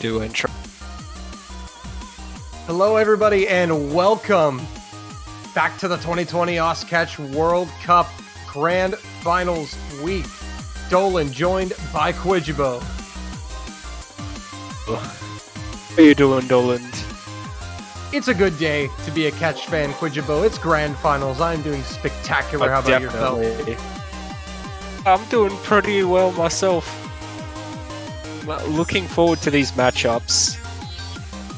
Do intro. Hello, everybody, and welcome back to the 2020 Oscatch World Cup Grand Finals week. Dolan joined by Quijibo. How are you doing, Dolan? It's a good day to be a catch fan, Quijibo. It's Grand Finals. I'm doing spectacular. How about yourself? I'm doing pretty well myself. Looking forward to these matchups.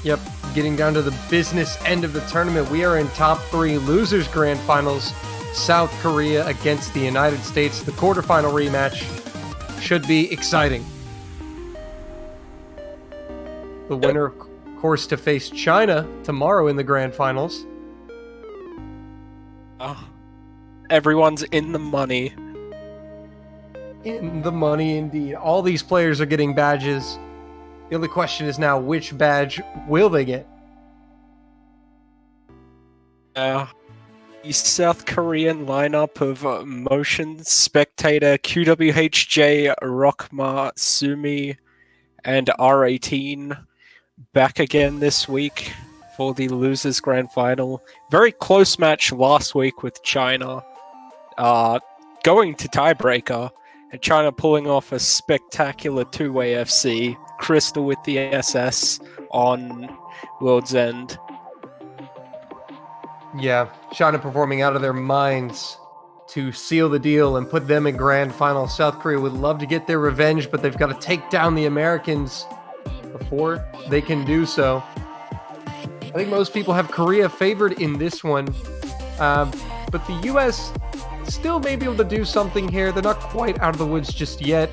Yep, getting down to the business end of the tournament. We are in top three losers grand finals. South Korea against the United States. The quarterfinal rematch should be exciting. The winner, of course, to face China tomorrow in the grand finals. Everyone's in the money. In the money, indeed. All these players are getting badges. The only question is now, which badge will they get? The South Korean lineup of Motion, Spectator, QWHJ, Rockma, Sumi, and R18 back again this week for the Losers Grand Final. Very close match last week with China going to tiebreaker. And China pulling off a spectacular two-way FC. Crystal with the SS on World's End. Yeah, China performing out of their minds to seal the deal and put them in grand final. South Korea would love to get their revenge, but they've got to take down the Americans before they can do so. I think most people have Korea favored in this one, but the U.S. still may be able to do something here. They're not quite out of the woods just yet.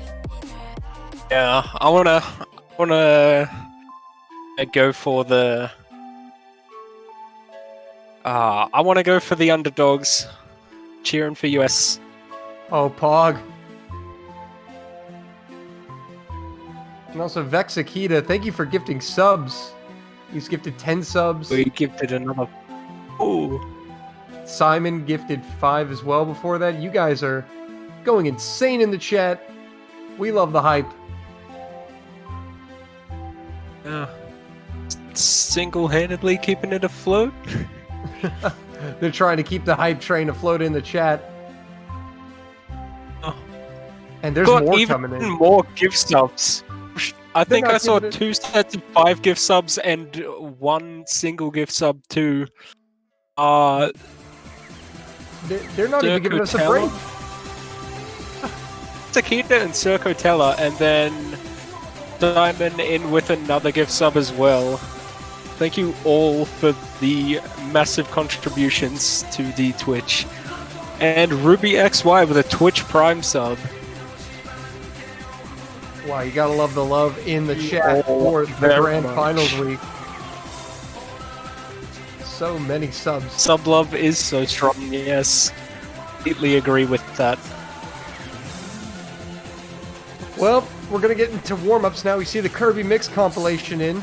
Yeah, I wanna go for the. I want to go for the underdogs, cheering for US. Oh, Pog. And also Vexakita, thank you for gifting subs. He's gifted 10 subs. We gifted another. Ooh. Simon gifted 5 as well before that. You guys are going insane in the chat. We love the hype. Single-handedly keeping it afloat. They're trying to keep the hype train afloat in the chat. Oh. And there's Got more even coming in. more gift subs. I think not I saw giving it- 2 sets of 5 gift subs and 1 single gift sub to They're not even giving us a break. Takeda and Circotella, and then Diamond in with another gift sub as well. Thank you all for the massive contributions to the Twitch. And Ruby XY with a Twitch Prime sub. Wow, you gotta love the love in the chat for the very Grand much. Finals week. So many subs. Sub love is so strong, yes. Completely agree with that. Well, we're gonna get into warm-ups now. We see the Kirby Mix compilation in.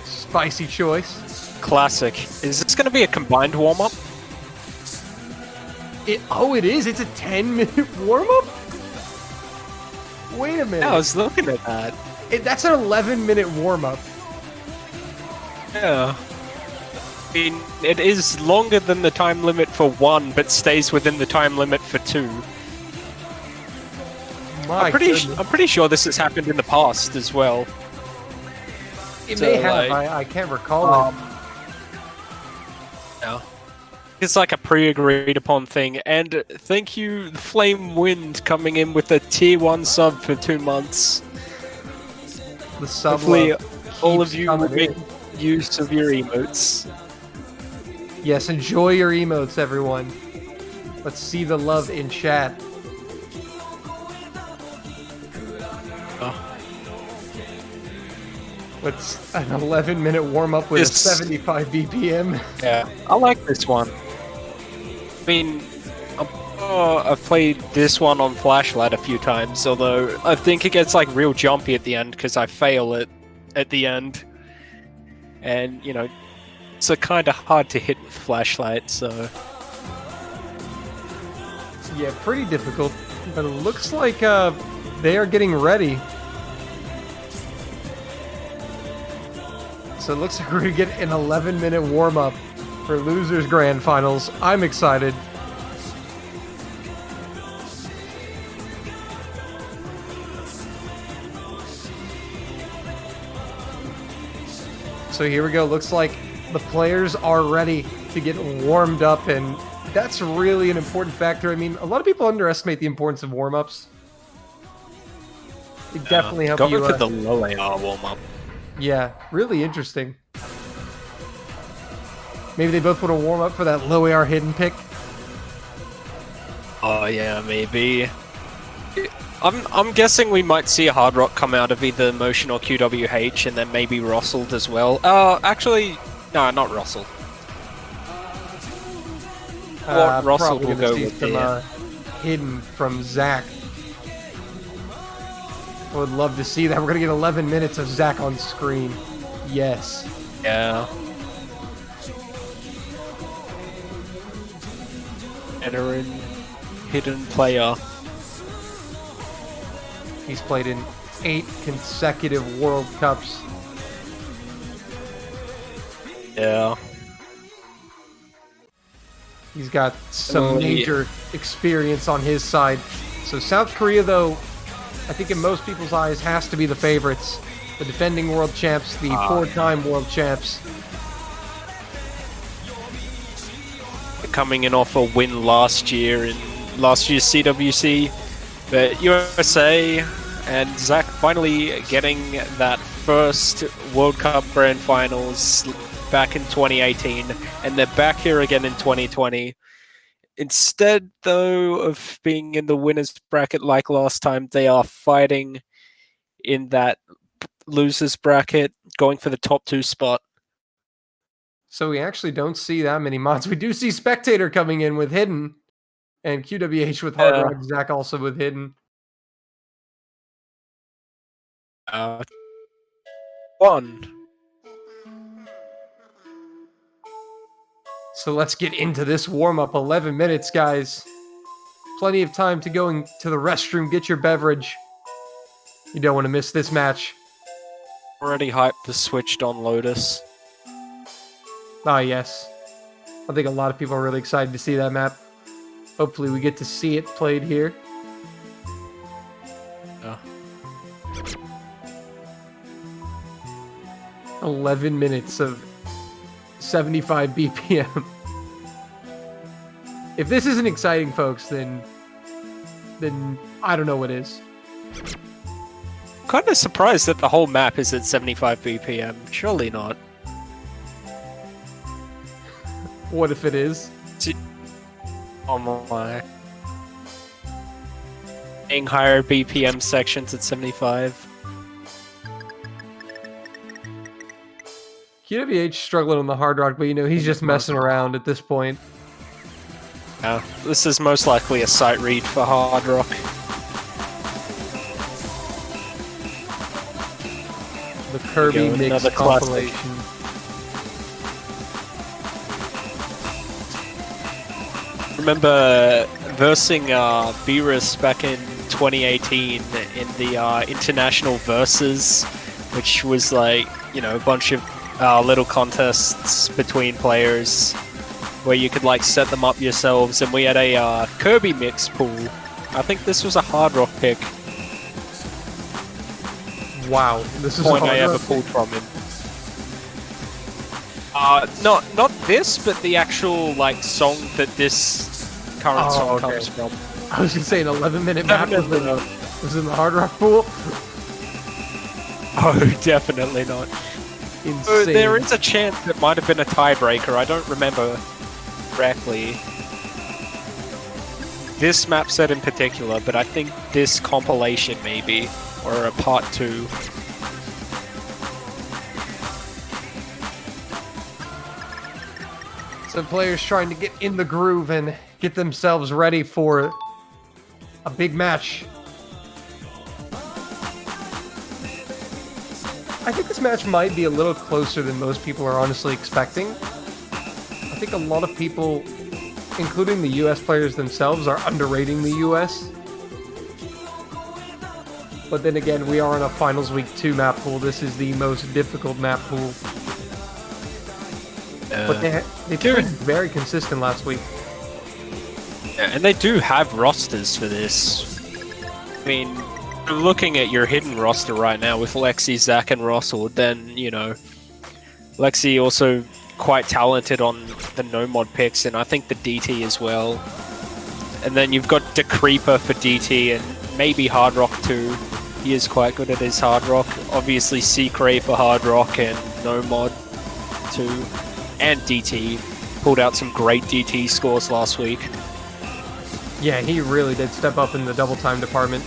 Spicy choice. Classic. Is this going to be a combined warm-up? It is. It's a 10-minute warm-up? Wait a minute. Yeah, I was looking at that. That's an 11-minute warm-up. Yeah. I mean, it is longer than the time limit for 1, but stays within the time limit for 2. I'm pretty sure this has happened in the past as well. It may have. I can't recall it. Yeah. It's like a pre-agreed upon thing. And thank you, Flame Wind, coming in with a tier 1 sub for 2 months. The sub Hopefully, love all of keeps you will coming make in. use of your emotes. Yes, enjoy your emotes, everyone. Let's see the love in chat. Oh. What's an 11-minute warm-up with a 75 BPM? Yeah, I like this one. I mean, I've played this one on Flashlight a few times, although I think it gets like real jumpy at the end because I fail it at the end. And, you know, it's kind of hard to hit with Flashlight, so... Yeah, pretty difficult, but it looks like they are getting ready. So it looks like we're going to get an 11-minute warm-up for Losers Grand Finals. I'm excited. So here we go. Looks like the players are ready to get warmed up, and that's really an important factor. I mean, a lot of people underestimate the importance of warm-ups. They definitely help you... Go for the low AR warm-up. Yeah, really interesting. Maybe they both want to warm up for that low AR hidden pick. Oh yeah, maybe. I'm guessing we might see a Hard Rock come out of either Motion or QWH, and then maybe Rustled as well. Actually, no, not Rustled. What Rustled will go with some, hidden from Zach. I would love to see that. We're going to get 11 minutes of Zach on screen. Yes. Yeah. Veteran hidden player. He's played in 8 consecutive World Cups. Yeah. He's got some major experience on his side. So South Korea, though, I think in most people's eyes, has to be the favorites. The defending world champs, the 4-time world champs. Coming in off a win last year in last year's CWC, but USA and Zach finally getting that first World Cup Grand Finals back in 2018, and they're back here again in 2020. Instead, though, of being in the winners bracket like last time, they are fighting in that losers bracket, going for the top 2 spot. So we actually don't see that many mods. We do see Spectator coming in with Hidden, and QWH with Hard Rock, Zach also with Hidden. 1. So let's get into this warm-up. 11 minutes, guys. Plenty of time to go to the restroom, get your beverage. You don't want to miss this match. Already hyped for switched on Lotus. Ah, yes. I think a lot of people are really excited to see that map. Hopefully we get to see it played here. Yeah. 11 minutes of 75 BPM. If this isn't exciting, folks, then I don't know what is. Kind of surprised that the whole map is at 75 BPM. Surely not. What if it is? Oh my. Being higher BPM sections at 75. QWH struggling on the hard rock, but you know, he's just messing around at this point. Yeah, this is most likely a sight read for hard rock. The Kirby mix compilation. Remember versing Beerus back in 2018 in the International Versus, which was like, you know, a bunch of little contests between players where you could like set them up yourselves, and we had a Kirby mix pool. I think this was a hard rock pick. Wow, this is point I ever pulled from him. Not this, but the actual like song that this current song comes from. I was just saying, 11-minute map was in the hard rock pool. Oh, definitely not. Insane. There is a chance it might have been a tiebreaker. I don't remember correctly this map set in particular, but I think this compilation maybe, or a part 2. Some players trying to get in the groove and get themselves ready for a big match. I think this match might be a little closer than most people are honestly expecting. I think a lot of people, including the US players themselves, are underrating the US. But then again, we are in a Finals Week 2 map pool. This is the most difficult map pool. But they've been very consistent last week. Yeah, and they do have rosters for this. I mean, looking at your hidden roster right now with Lexi, Zach, and Russell, then, you know, Lexi also quite talented on the no-mod picks, and I think the DT as well. And then you've got DeCreeper for DT, and maybe Hard Rock too. He is quite good at his Hard Rock. Obviously Secret for Hard Rock and no-mod too. And DT. Pulled out some great DT scores last week. Yeah, he really did step up in the double time department.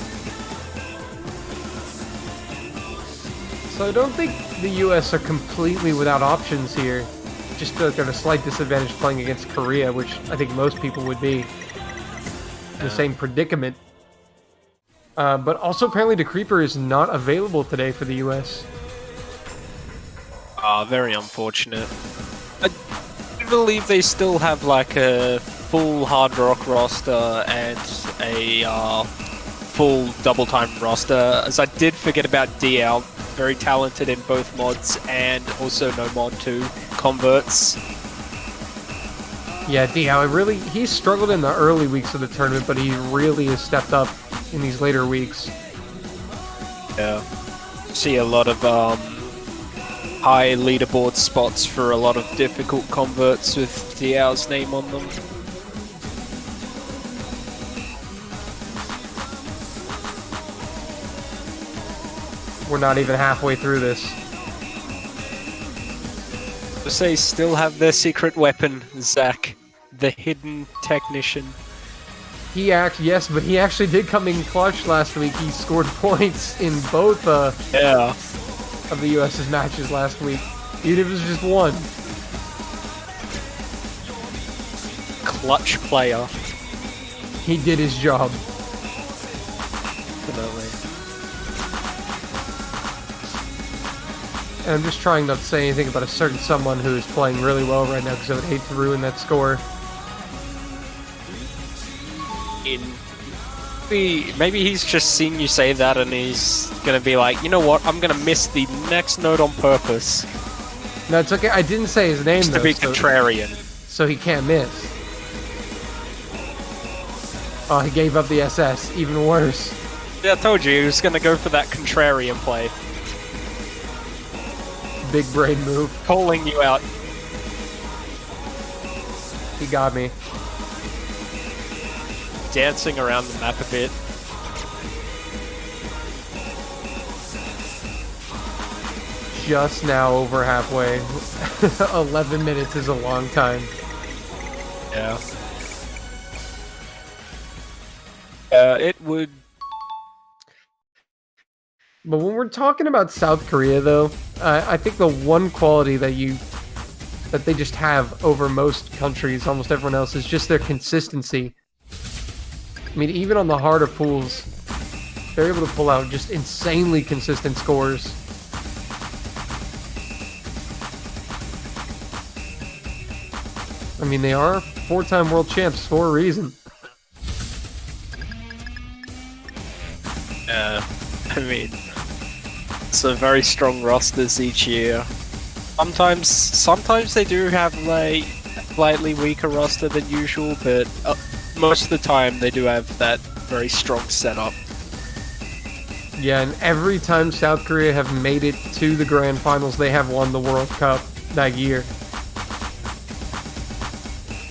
So I don't think the US are completely without options here. Just feel like they're at a slight disadvantage playing against Korea, which I think most people would be in the same predicament. But also apparently DeCreeper is not available today for the US. Very unfortunate. I believe they still have like a full hard rock roster and a full double time roster, as I did forget about DL, very talented in both mods and also no mod 2 converts. Yeah, DL, he struggled in the early weeks of the tournament, but he really has stepped up in these later weeks. Yeah, see a lot of high leaderboard spots for a lot of difficult converts with DL's name on them. We're not even halfway through this. They still have their secret weapon, Zach, the hidden technician. Yes, but he actually did come in clutch last week. He scored points in both of the US's matches last week, even if it was just one. Clutch player. He did his job. Definitely. And I'm just trying not to say anything about a certain someone who is playing really well right now, because I would hate to ruin that score. Maybe he's just seen you say that and he's gonna be like, you know what, I'm gonna miss the next note on purpose. No, it's okay. I didn't say his name, just though. To be contrarian. so he can't miss. Oh, he gave up the SS. Even worse. Yeah, I told you he was going to go for that contrarian play. Big brain move. Calling you out. He got me. Dancing around the map a bit. Just now over halfway. 11 minutes is a long time. Yeah. It would... But when we're talking about South Korea, though, I think the one quality that they just have over most countries, almost everyone else, is just their consistency. I mean, even on the harder pools, they're able to pull out just insanely consistent scores. I mean, they are 4-time world champs for a reason. I mean, so very strong rosters each year. Sometimes they do have like slightly weaker roster than usual, but most of the time they do have that very strong setup. Yeah, and every time South Korea have made it to the grand finals, they have won the World Cup that year.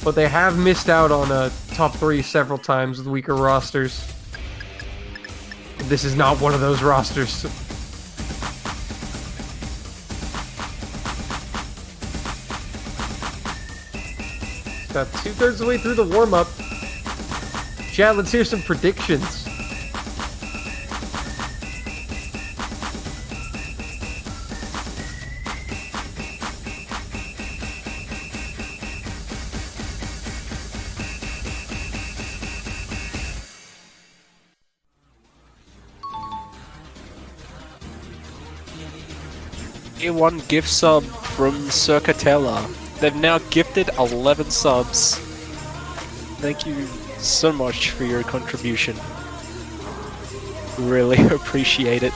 But they have missed out on a top 3 several times with weaker rosters. This is not one of those rosters. About 2/3 of the way through the warm-up. Chad, let's hear some predictions. One gift sub from Circatella. They've now gifted 11 subs. Thank you so much for your contribution. Really appreciate it.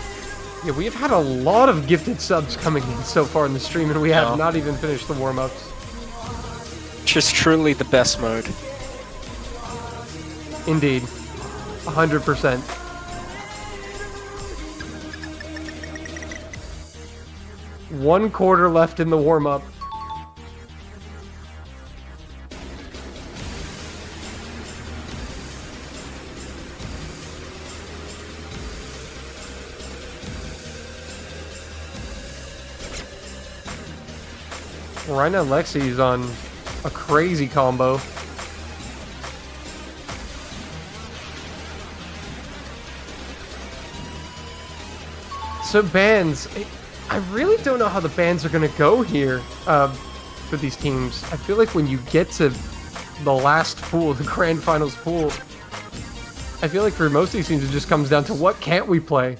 Yeah, we have had a lot of gifted subs coming in so far in the stream, and we have not even finished the warm-ups. Just truly the best mode. Indeed. 100%. One quarter left in the warm-up. Right now, Lexi's on a crazy combo. So bans, I really don't know how the bans are going to go here for these teams. I feel like when you get to the last pool, the grand finals pool, I feel like for most of these teams it just comes down to what can't we play.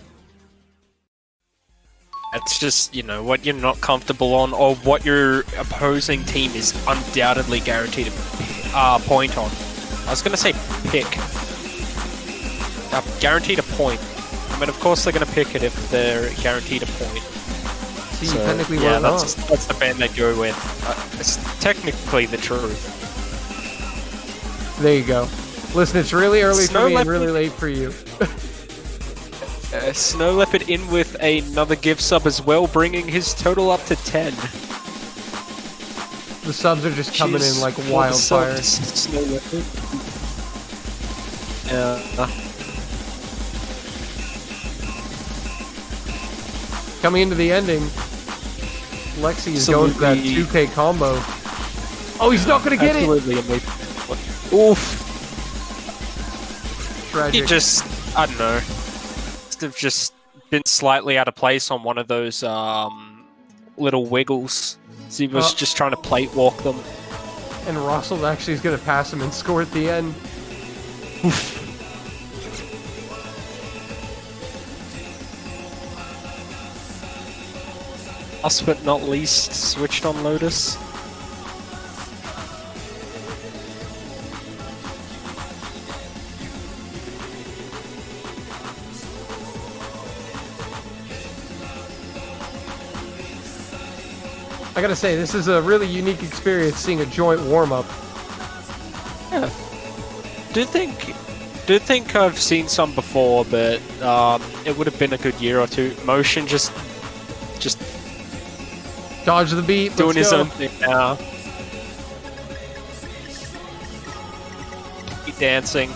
It's just, you know, what you're not comfortable on or what your opposing team is undoubtedly guaranteed a point on. I was going to say pick. Guaranteed a point. I mean, of course they're going to pick it if they're guaranteed a point. See, so, technically yeah, that's the ban they go with. It's technically the truth. There you go. Listen, it's really early for me and really late for you. Snow Leopard in with another gift sub as well, bringing his total up to 10. The subs are just coming in like wildfire. Snow Leopard. Coming into the ending, Lexi is going for that 2K combo. Oh, he's not going to get it! Oof. Tragic. He just, I don't know, must have just been slightly out of place on one of those little wiggles. So he was just trying to plate walk them. And Russell actually is going to pass him and score at the end. Oof. Last but not least, switched on Lotus. I gotta say, this is a really unique experience seeing a joint warm-up. Yeah. Do think I've seen some before, but it would have been a good year or two. Motion just Dodge the beat. doing Let's his go. own thing now. Keep dancing.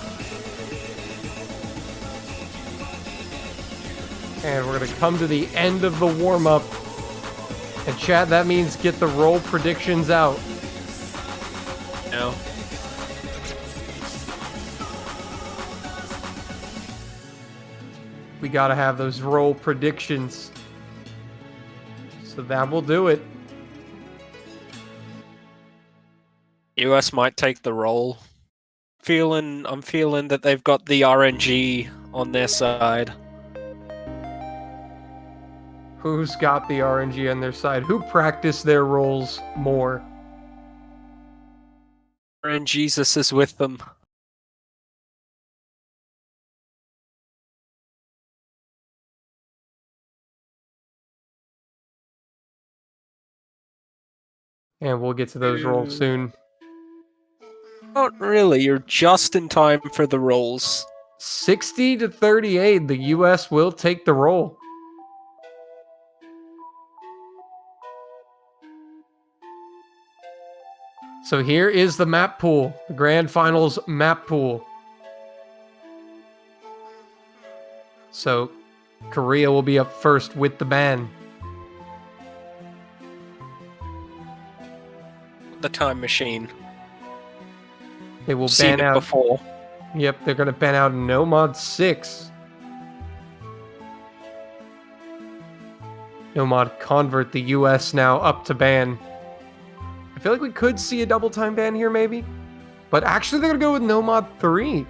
And we're going to come to the end of the warm-up. And chat, that means get the roll predictions out. No. We got to have those roll predictions. So that will do it. US might take the role. I'm feeling that they've got the RNG on their side. Who's got the RNG on their side? Who practiced their rolls more? RNGesus is with them. And we'll get to those rolls soon. Not really, you're just in time for the rolls. 60-38, the US will take the roll. So here is the map pool, the grand finals map pool. So Korea will be up first with the ban. The time machine. They will Seen ban it out. before. Yep, they're going to ban out No Mod 6. No Mod convert the US now up to ban. I feel like we could see a double time ban here, maybe. But actually, they're going to go with No Mod 3.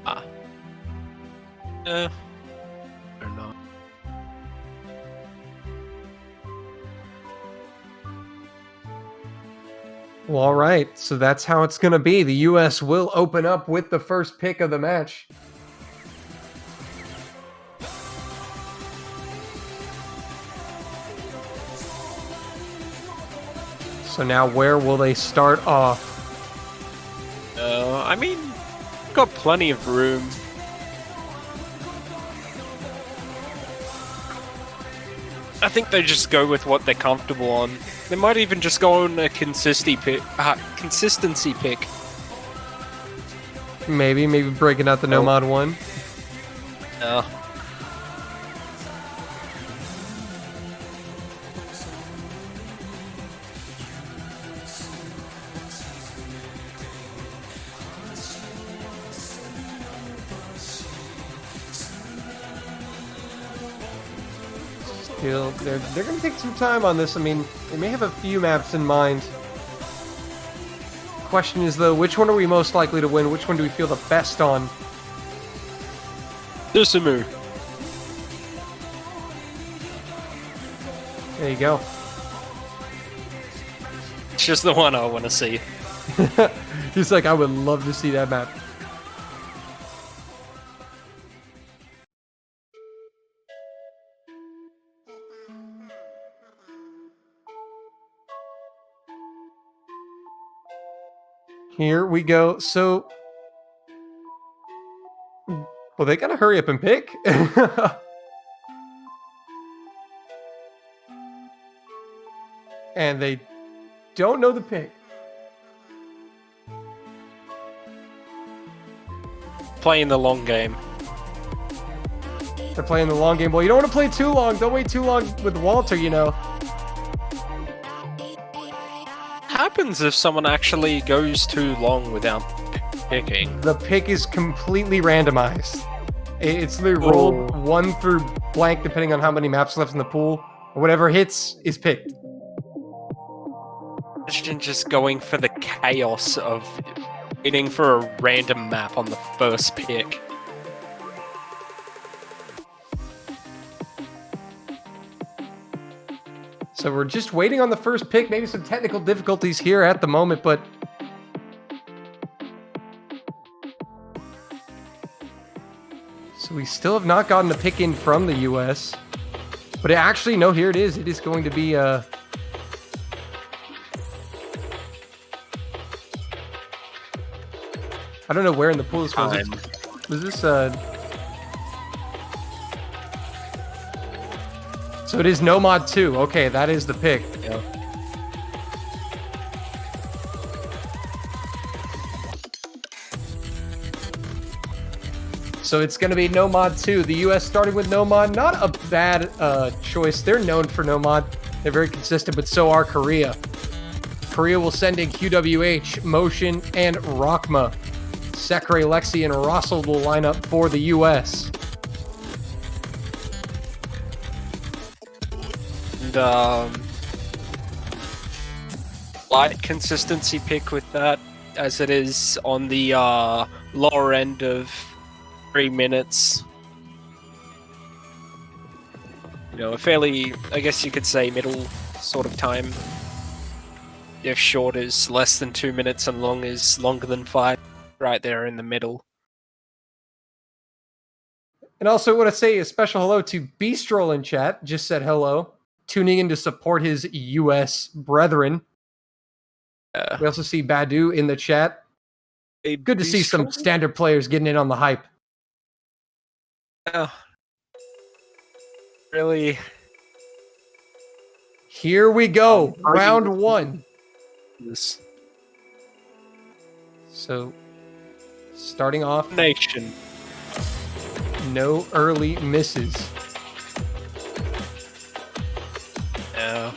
Or not. Well, all right. So that's how it's going to be. The US will open up with the first pick of the match. So now where will they start off? I mean, got plenty of room. I think they just go with what they're comfortable on. They might even just go on a consistency pick. Maybe breaking out the No Mod 1. No. They're going to take some time on this. I mean, they may have a few maps in mind. Question is, though, which one are we most likely to win? Which one do we feel the best on? Susumu. There you go. It's just the one I want to see. He's like, I would love to see that map. Here we go. So, well, they gotta hurry up and pick. And they don't know the pick. Playing the long game. They're playing the long game. Well, you don't want to play too long. Don't wait too long with Walter, you know. Happens if someone actually goes too long without picking. The pick is completely randomized. It's literally rolled 1 through blank, depending on how many maps left in the pool. Whatever hits is picked. Imagine just going for the chaos of waiting for a random map on the first pick. So we're just waiting on the first pick. Maybe some technical difficulties here at the moment, but so we still have not gotten a pick in from the US. But actually, no, here it is. It is going to be I don't know where in the pool this was. Was this So it is Nomad 2. Okay, that is the pick. Yeah. So it's going to be Nomad 2. The U.S. starting with Nomad. Not a bad choice. They're known for Nomad. They're very consistent, but so are Korea. Korea will send in QWH, Motion, and Rockma. Sekre, Lexi, and Russell will line up for the U.S. And light consistency pick with that, as it is on the lower end of 3 minutes. You know, a fairly, I guess you could say, middle sort of time. If short is less than 2 minutes and long is longer than 5, right there in the middle. And also want to say a special hello to Beastrol in chat. Just said hello. Tuning in to support his U.S. brethren. We also see Badu in the chat. Good to see some standard players getting in on the hype. Yeah. Really. Here we go. Round 1. This So, starting off, nation. no early misses. Yeah.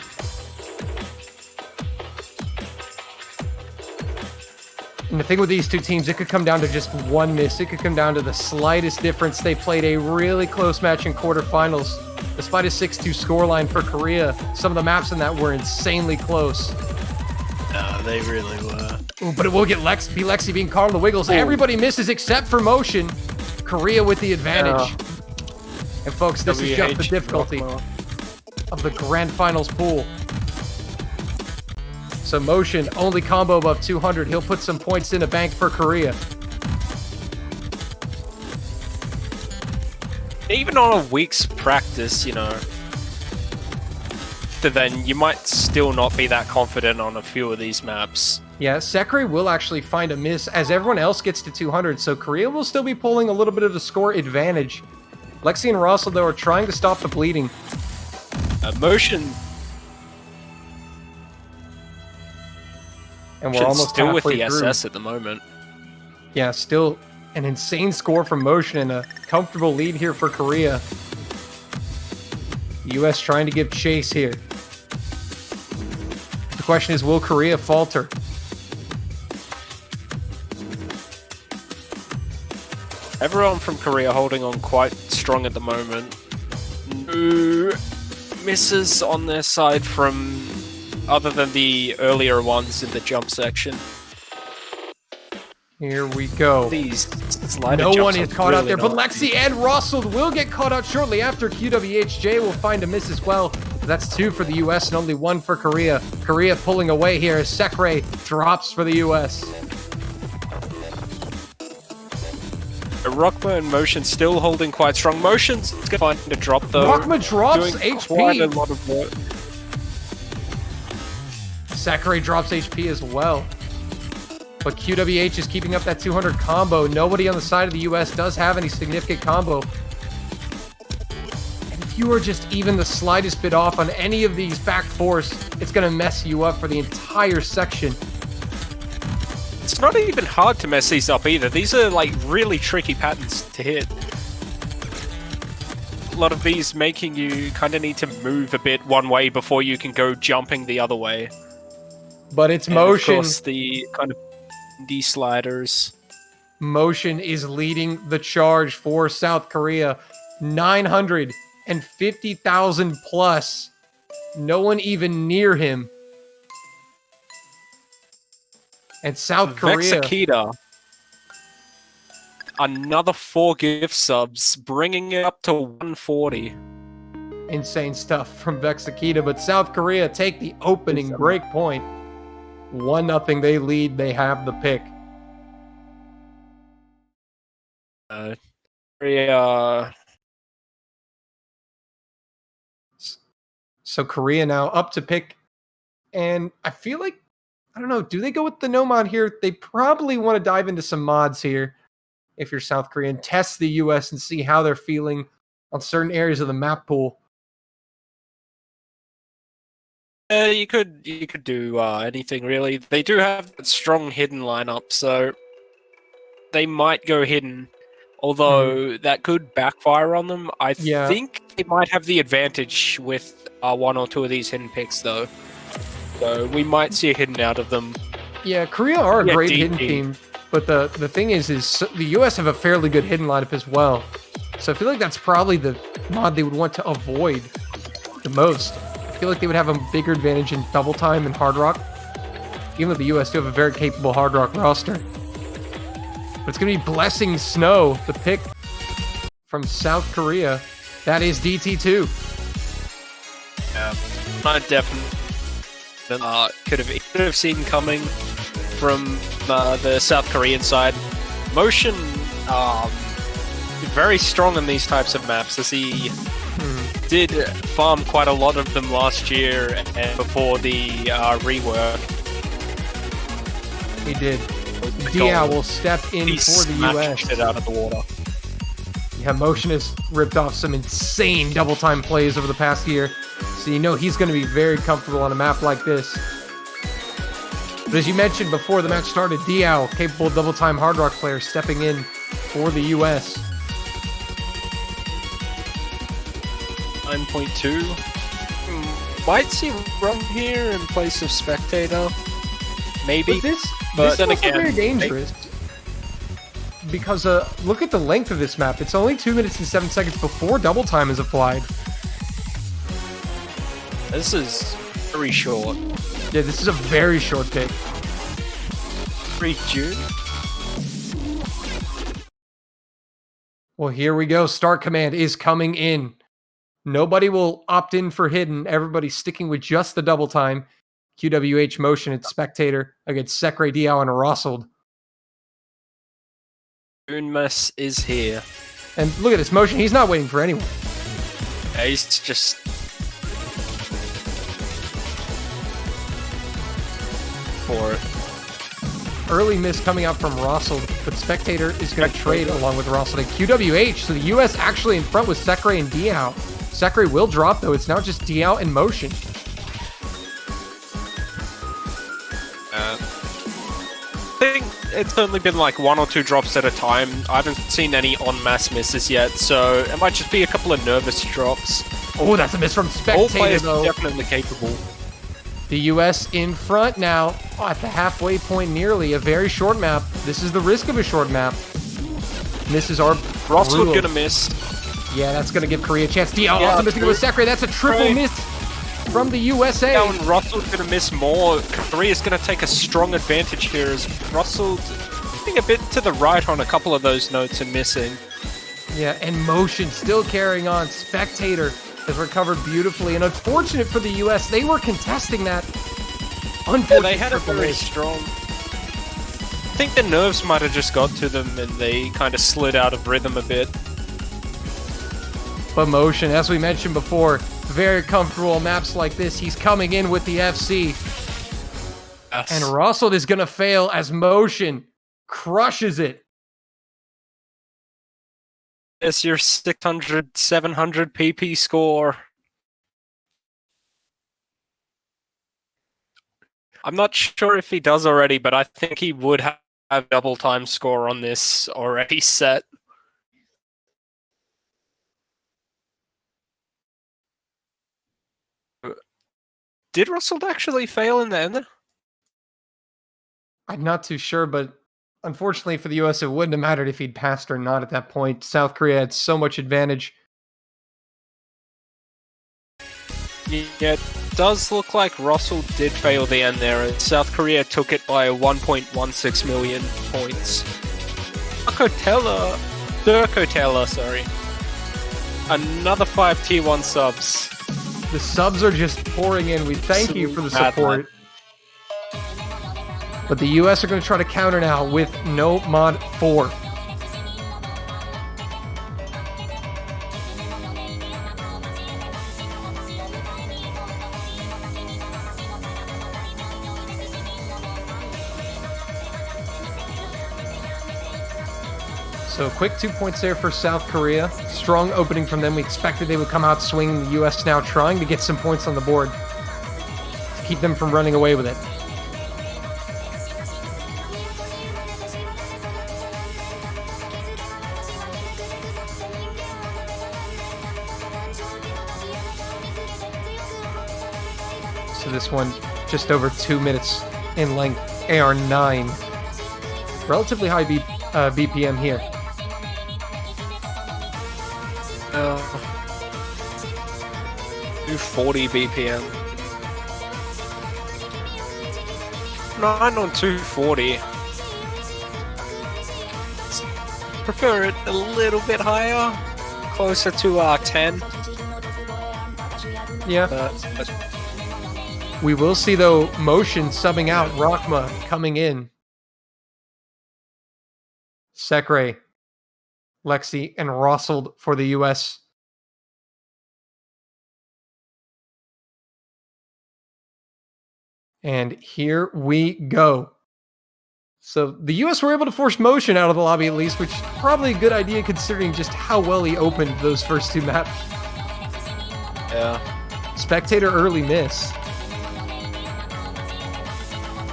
And the thing with these two teams, it could come down to just one miss. It could come down to the slightest difference. They played a really close match in quarterfinals. Despite a 6-2 scoreline for Korea, some of the maps in that were insanely close. No, they really were. Ooh, but it will get Lexi being caught on the wiggles. Ooh. Everybody misses except for Motion. Korea with the advantage. And folks, this is just the difficulty of the grand finals pool. So Motion, only combo above 200. He'll put some points in the bank for Korea. Even on a week's practice, you know, then you might still not be that confident on a few of these maps. Yeah, Sekre will actually find a miss as everyone else gets to 200, so Korea will still be pulling a little bit of the score advantage. Lexi and Russell, though, are trying to stop the bleeding. Motion. And we're almost still with the through. SS at the moment. Yeah, still an insane score from Motion and a comfortable lead here for Korea. The U.S. trying to give chase here. The question is, will Korea falter? Everyone from Korea holding on quite strong at the moment. No misses on their side from other than the earlier ones in the jump section. Here we go. These no one is caught out there, but Lexi and Russell will get caught out shortly after. QWHJ will find a miss as well. That's 2 for the U.S. and only 1 for Korea. Korea pulling away here as Sekre drops for the U.S. Rockma and Motion still holding quite strong. Motion's going to find a drop though. Rockma drops HP. Quite a lot of work. Sekre drops HP as well. But QWH is keeping up that 200 combo. Nobody on the side of the US does have any significant combo. And if you are just even the slightest bit off on any of these back fours, it's going to mess you up for the entire section. It's not even hard to mess these up either. These are like really tricky patterns to hit. A lot of these making you kind of need to move a bit one way before you can go jumping the other way. But it's and Motion. Of course, the kind of D-sliders. Motion is leading the charge for South Korea. 950,000 plus. No one even near him. And South Korea. Vexakita. Another 4 gift subs, bringing it up to 140. Insane stuff from Vexakita, but South Korea take the opening break point. 1-0, they lead, they have the pick. So Korea now up to pick, and I feel like I don't know. Do they go with the no mod here? They probably want to dive into some mods here if you're South Korea and test the US and see how they're feeling on certain areas of the map pool. You could do anything really. They do have a strong hidden lineup, so they might go hidden. Although that could backfire on them. I think they might have the advantage with one or two of these hidden picks, though. So we might see a hidden out of them. Yeah, Korea are a great hidden team, but the thing is the US have a fairly good hidden lineup as well. So I feel like that's probably the mod they would want to avoid the most. I feel like they would have a bigger advantage in Double Time and Hard Rock, even though the US do have a very capable Hard Rock roster. But it's going to be Blessing Snow, the pick from South Korea. That is DT2. Yeah, I definitely could have seen coming from the South Korean side. Motion very strong in these types of maps, as he did farm quite a lot of them last year and before the rework. He did. Diao will step in for the US. It out of the water. Yeah, Motion has ripped off some insane double time plays over the past year, so you know he's going to be very comfortable on a map like this. But as you mentioned before the match started, Diao, capable double time Hard Rock player, stepping in for the US. 9.2. Might see Run here in place of Spectator. Maybe. But this is also very dangerous. Because look at the length of this map. It's only 2 minutes and 7 seconds before double time is applied. This is very short. Yeah, this is a very short pick. 3 June. Well, here we go. Start command is coming in. Nobody will opt in for hidden. Everybody's sticking with just the double time. QWH Motion at Spectator against Sekre, Diao, and Rossold. Unmess is here. And look at this Motion. He's not waiting for anyone. Yeah, he's just... for it. Early miss coming out from Rossold, but Spectator is going to trade along with Rossold and QWH. So the US actually in front with Sekre and Diao. Sekre will drop, though. It's now just Diao and Motion. I think it's only been like 1 or 2 drops at a time. I haven't seen any en masse misses yet, so it might just be a couple of nervous drops. Oh, that's a miss from Spectator, all players though. Definitely capable. The US in front now, at the halfway point nearly. A very short map. This is the risk of a short map. Misses are Rossold gonna miss. Yeah, that's gonna give Korea a chance. Diao also missing with Sekre. That's a triple miss from the USA. Now, and Rossold's gonna miss more. Korea's gonna take a strong advantage here as Rossold being a bit to the right on a couple of those notes and missing. Yeah, and Motion still carrying on. Spectator has recovered beautifully, and unfortunate for the US, they were contesting that. Unfortunate. Yeah, they had a very strong... I think the nerves might have just got to them and they kind of slid out of rhythm a bit. But Motion, as we mentioned before, very comfortable on maps like this. He's coming in with the FC. Yes. And Rossold is going to fail as Motion crushes it. It's your 600, 700 PP score. I'm not sure if he does already, but I think he would have double time score on this already set. Did Rossold actually fail in the end? I'm not too sure, but unfortunately for the US, it wouldn't have mattered if he'd passed or not at that point. South Korea had so much advantage. Yeah, it does look like Rossold did fail the end there, and South Korea took it by 1.16 million points. Durkotella, sorry. Another 5 T1 subs. The subs are just pouring in. We thank you for the support. But the US are going to try to counter now with no mod 4. So quick 2 points there for South Korea. Strong opening from them. We expected they would come out swinging. The U.S. now trying to get some points on the board to keep them from running away with it. So this one just over 2 minutes in length. AR9. Relatively high BPM here. 240 BPM. 9 on 240. Prefer it a little bit higher, closer to 10. Yeah. But We will see, though, Motion subbing out, Rockma coming in. Sekre, Lexi, and Rossold for the U.S. And here we go. So the U.S. were able to force Motion out of the lobby at least, which is probably a good idea considering just how well he opened those first two maps. yeah. Spectator early miss.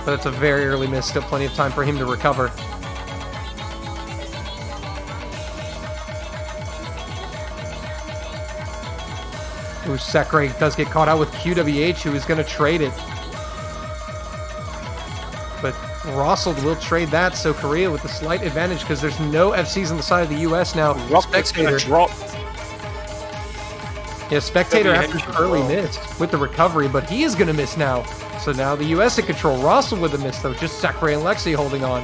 But it's a very early miss. Still plenty of time for him to recover. Ooh, Sekre does get caught out with QWH, who is going to trade it. But Rossold will trade that, so Korea with a slight advantage because there's no FCs on the side of the U.S. now. Rocket's gonna drop. Yeah, Spectator after QWH early miss with the recovery, but he is going to miss now. So now the U.S. in control. Rossold with a miss, though. Just Sekre and Lexi holding on.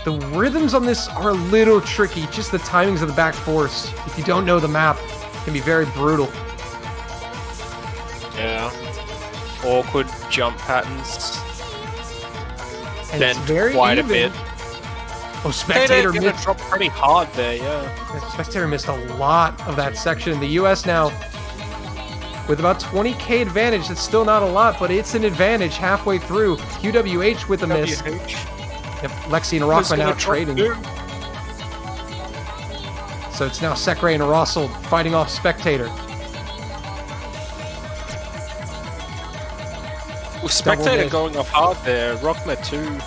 The rhythms on this are a little tricky. Just the timings of the back force. If you don't know the map, it can be very brutal. Yeah. Awkward jump patterns. And Then it's very quite even. a bit. Oh, Spectator They're gonna missed. drop pretty hard there, yeah. Spectator missed a lot of that section. The U.S. now with about 20k advantage. That's still not a lot, but it's an advantage halfway through. QWH with a miss. Yep, Lexi and Rockman now trading. So it's now Sekre and Rossold fighting off Spectator. Well, Spectator going off hard there. Rockma too.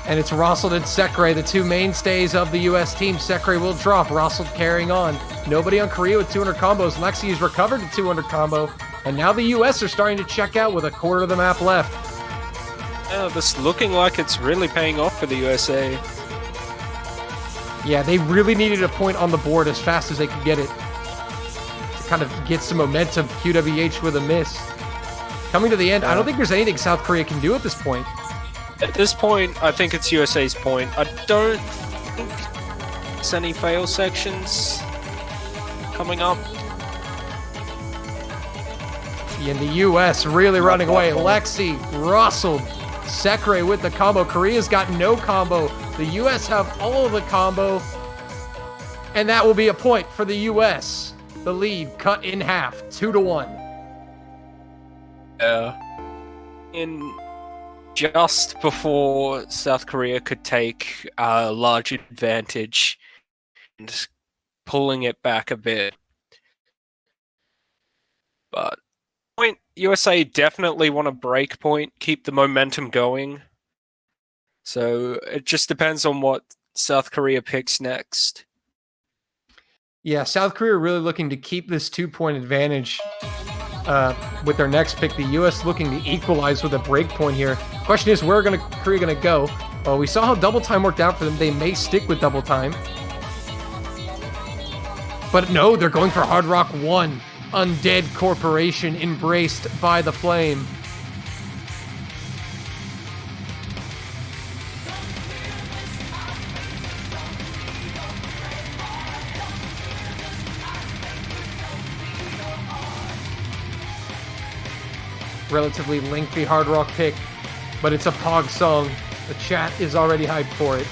And it's Rossold and Sekre, the two mainstays of the U.S. team. Sekre will drop. Rossold carrying on. Nobody on Korea with 200 combos. Lexi has recovered to 200 combo. And now the U.S. are starting to check out with a quarter of the map left. Yeah, this looking like it's really paying off for the USA. Yeah, they really needed a point on the board as fast as they could get it to kind of get some momentum. QWH with a miss. Coming to the end, I don't think there's anything South Korea can do at this point. At this point, I think it's USA's point. I don't think there's any fail sections coming up. And the U.S. really running away. Lexi, Rossold, Sekre with the combo. Korea's got no combo. The U.S. have all of the combo. And that will be a point for the U.S. The lead cut in half, 2-1. In just before South Korea could take a large advantage and pulling it back a bit. But point USA definitely want to break point, keep the momentum going. So it just depends on what South Korea picks next. Yeah, South Korea really looking to keep this 2-point advantage with their next pick. The U.S. looking to equalize with a break point here. Question is, where Korea going to go? Well, we saw how double time worked out for them. They may stick with double time. But no, they're going for Hard Rock 1. Undead Corporation embraced by the flame. Relatively lengthy Hard Rock pick, but it's a Pog song. The chat is already hyped for it.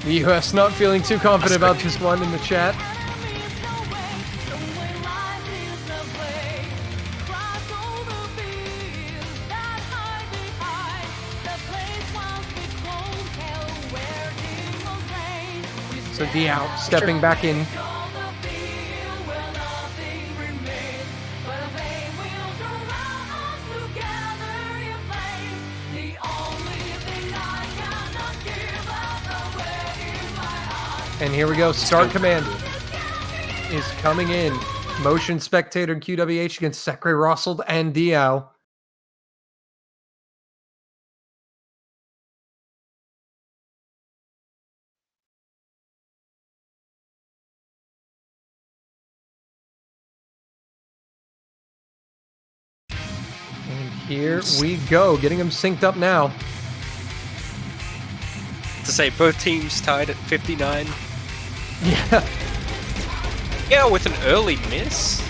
The US not feeling too confident about this one in the chat. So Diao stepping back in. And here we go. Start command is coming in. Motion, Spectator, and QWH against Sekre, Rosseld, and Diao. And here we go. Getting them synced up now. To say both teams tied at 59. Yeah. Yeah, with an early miss.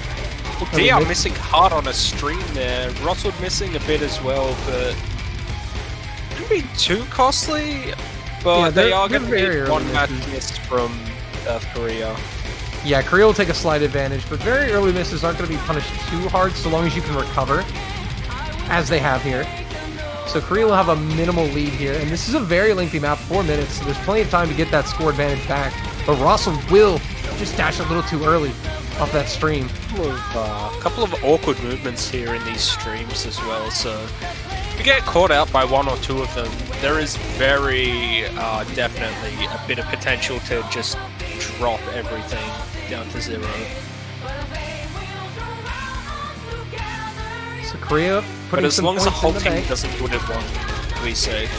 Well, Diao missing hard on a stream there. Russell missing a bit as well, but shouldn't be too costly. But Yeah, they are going to very get early one match misses. miss from South Korea. Yeah, Korea will take a slight advantage, but very early misses aren't going to be punished too hard so long as you can recover, as they have here. So Korea will have a minimal lead here, and this is a very lengthy map, 4 minutes, so there's plenty of time to get that score advantage back. But Russell will just dash a little too early off that stream. A couple of awkward movements here in these streams as well, so if you get caught out by one or two of them, there is very definitely a bit of potential to just drop everything down to 0. So Korea putting But as some long as the points whole in the team bank. doesn't put it one, be safe.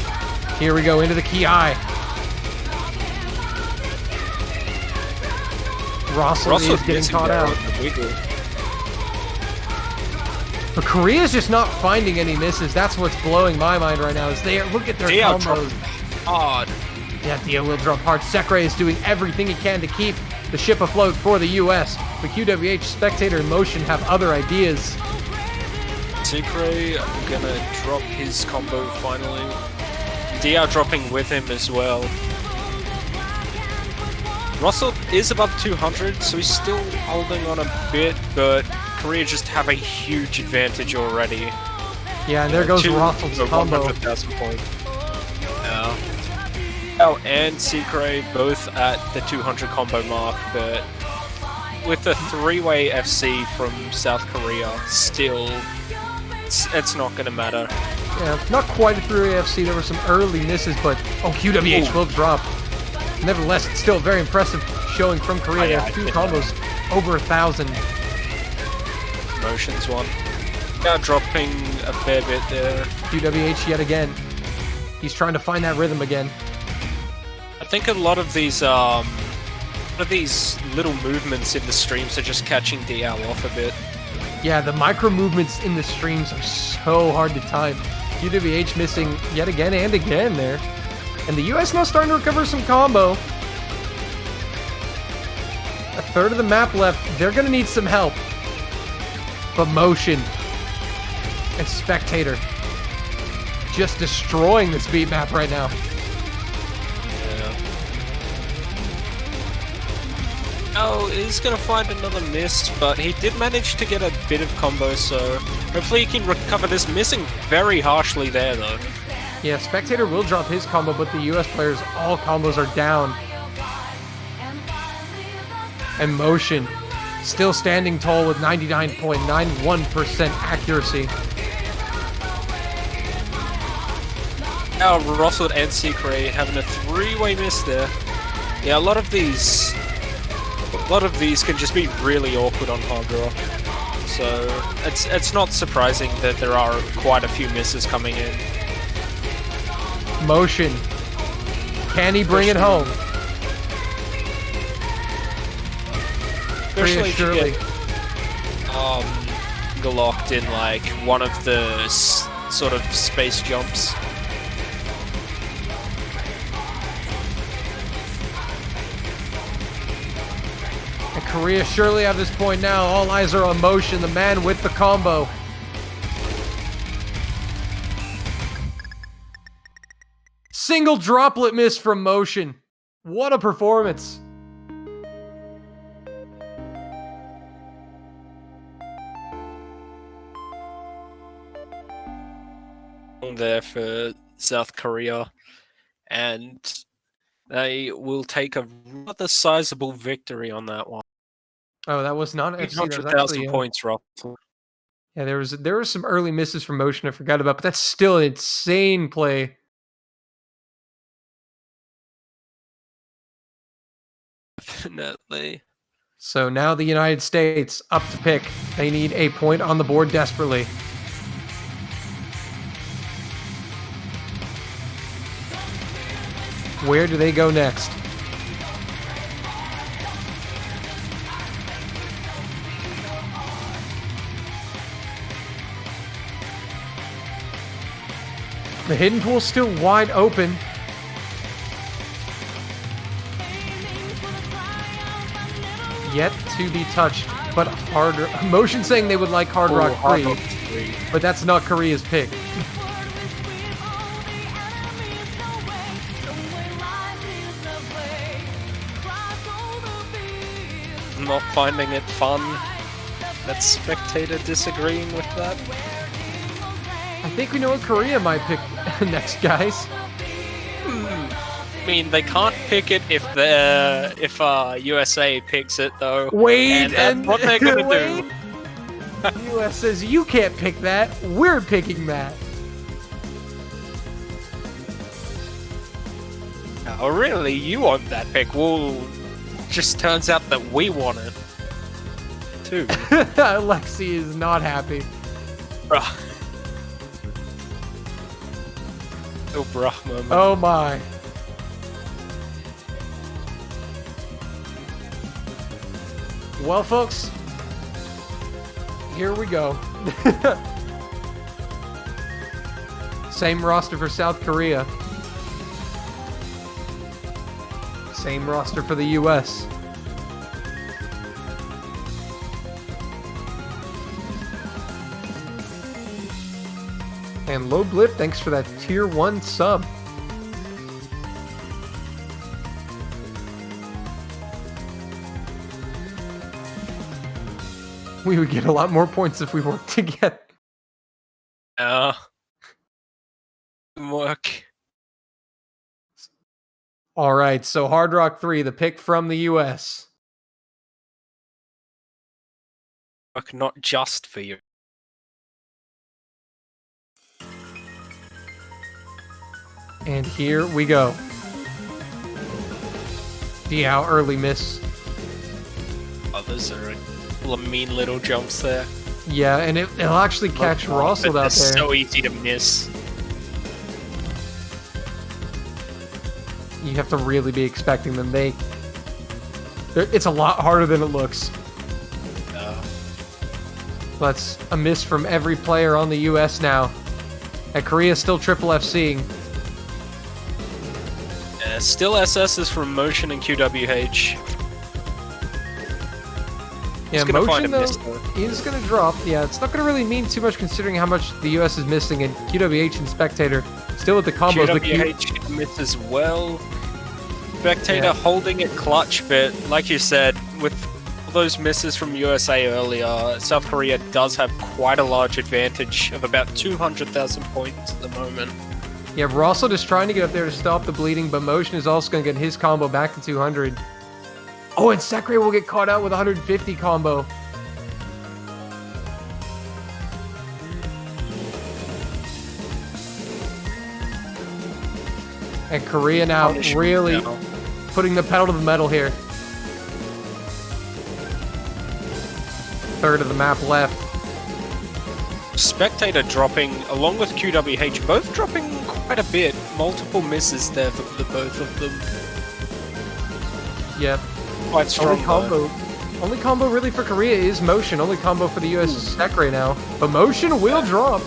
Here we go into the Ki. Russell is getting caught out. But Korea's just not finding any misses. That's what's blowing my mind right now. Is they look at their Diao combos. dropped hard. Yeah, Diao will drop hard. Sekre is doing everything he can to keep the ship afloat for the US. But QWH, Spectator, and Motion have other ideas. Sekre gonna drop his combo finally. Diao dropping with him as well. Russell is above 200, so he's still holding on a bit, but Korea just have a huge advantage already. Yeah, and there goes Russell's combo. 100,000 point. Yeah. Oh, and Sekre both at the 200 combo mark, but with a 3-way FC from South Korea, still, it's not going to matter. Yeah, not quite a 3-way FC. There were some early misses, but QWH will drop. Nevertheless, it's still very impressive showing from Korea. They have 2 combos over 1,000. Motions one. Now dropping a fair bit there. QWH yet again. He's trying to find that rhythm again. I think a lot of these little movements in the streams are just catching Diao off a bit. Yeah, the micro movements in the streams are so hard to time. QWH missing yet again and again there. And the US now starting to recover some combo. A third of the map left. They're going to need some help. But Motion and Spectator just destroying this beat map right now. Oh, he's going to find another miss, but he did manage to get a bit of combo, so hopefully he can recover this. Missing very harshly there, though. Yeah, Spectator will drop his combo, but the US players, all combos are down. And Motion still standing tall with 99.91% accuracy. Now Russell and Sekre having a 3-way miss there. Yeah, a lot of these can just be really awkward on hard rock. So it's not surprising that there are quite a few misses coming in. Motion. Can he bring it home? Especially if you surely. get locked in like one of the sort of space jumps. And Korea surely at this point now, all eyes are on Motion, the man with the combo. Single droplet miss from Motion. What a performance! There for South Korea, and they will take a rather sizable victory on that one. Oh, that was not FC. That was 800,000 actually points, roughly. yeah. There were some early misses from Motion I forgot about, but that's still an insane play. Definitely. So now the United States up to pick. They need a point on the board desperately. Where do they go next? The hidden pool's still wide open. Yet to be touched, but harder. Motion saying they would like Hard Rock 3, but that's not Korea's pick. Not finding it fun. That spectator disagreeing with that. I think we know what Korea might pick next, guys. I mean, they can't pick it if USA picks it though. Wait, and what they're gonna wait. do. US says you can't pick that. We're picking that. Oh, really? You want that pick? Well, just turns out that we want it too. Alexi is not happy. Bruh. Oh, bruh moment. Oh my. Well, folks, here we go. Same roster for South Korea. Same roster for the US. And Low Blip, thanks for that tier 1 sub. We would get a lot more points if we worked together. Work. All right, so Hard Rock 3, the pick from the US. Work not just for you. And here we go. See how early miss. Others are mean little jumps there. Yeah, and it'll actually catch Russell out there. So easy to miss. You have to really be expecting them. It's a lot harder than it looks. That's a miss from every player on the US now. And Korea still triple FCing. Still SS's from Motion and QWH. Yeah, Motion though is going to drop. Yeah, it's not going to really mean too much considering how much the US is missing, and QWH and Spectator still with the combos. QWH misses well. Spectator holding it clutch, but like you said, with all those misses from USA earlier, South Korea does have quite a large advantage of about 200,000 points at the moment. Yeah, we're also just trying to get up there to stop the bleeding, but Motion is also going to get his combo back to 200. Oh, and Sekre will get caught out with 150 combo. And Korea now really putting the pedal to the metal here. Third of the map left. Spectator dropping, along with QWH, both dropping quite a bit. Multiple misses there for the both of them. Yep. Quite strong. Only combo really for Korea is Motion. Only combo for the US is Sekre now. But Motion will drop.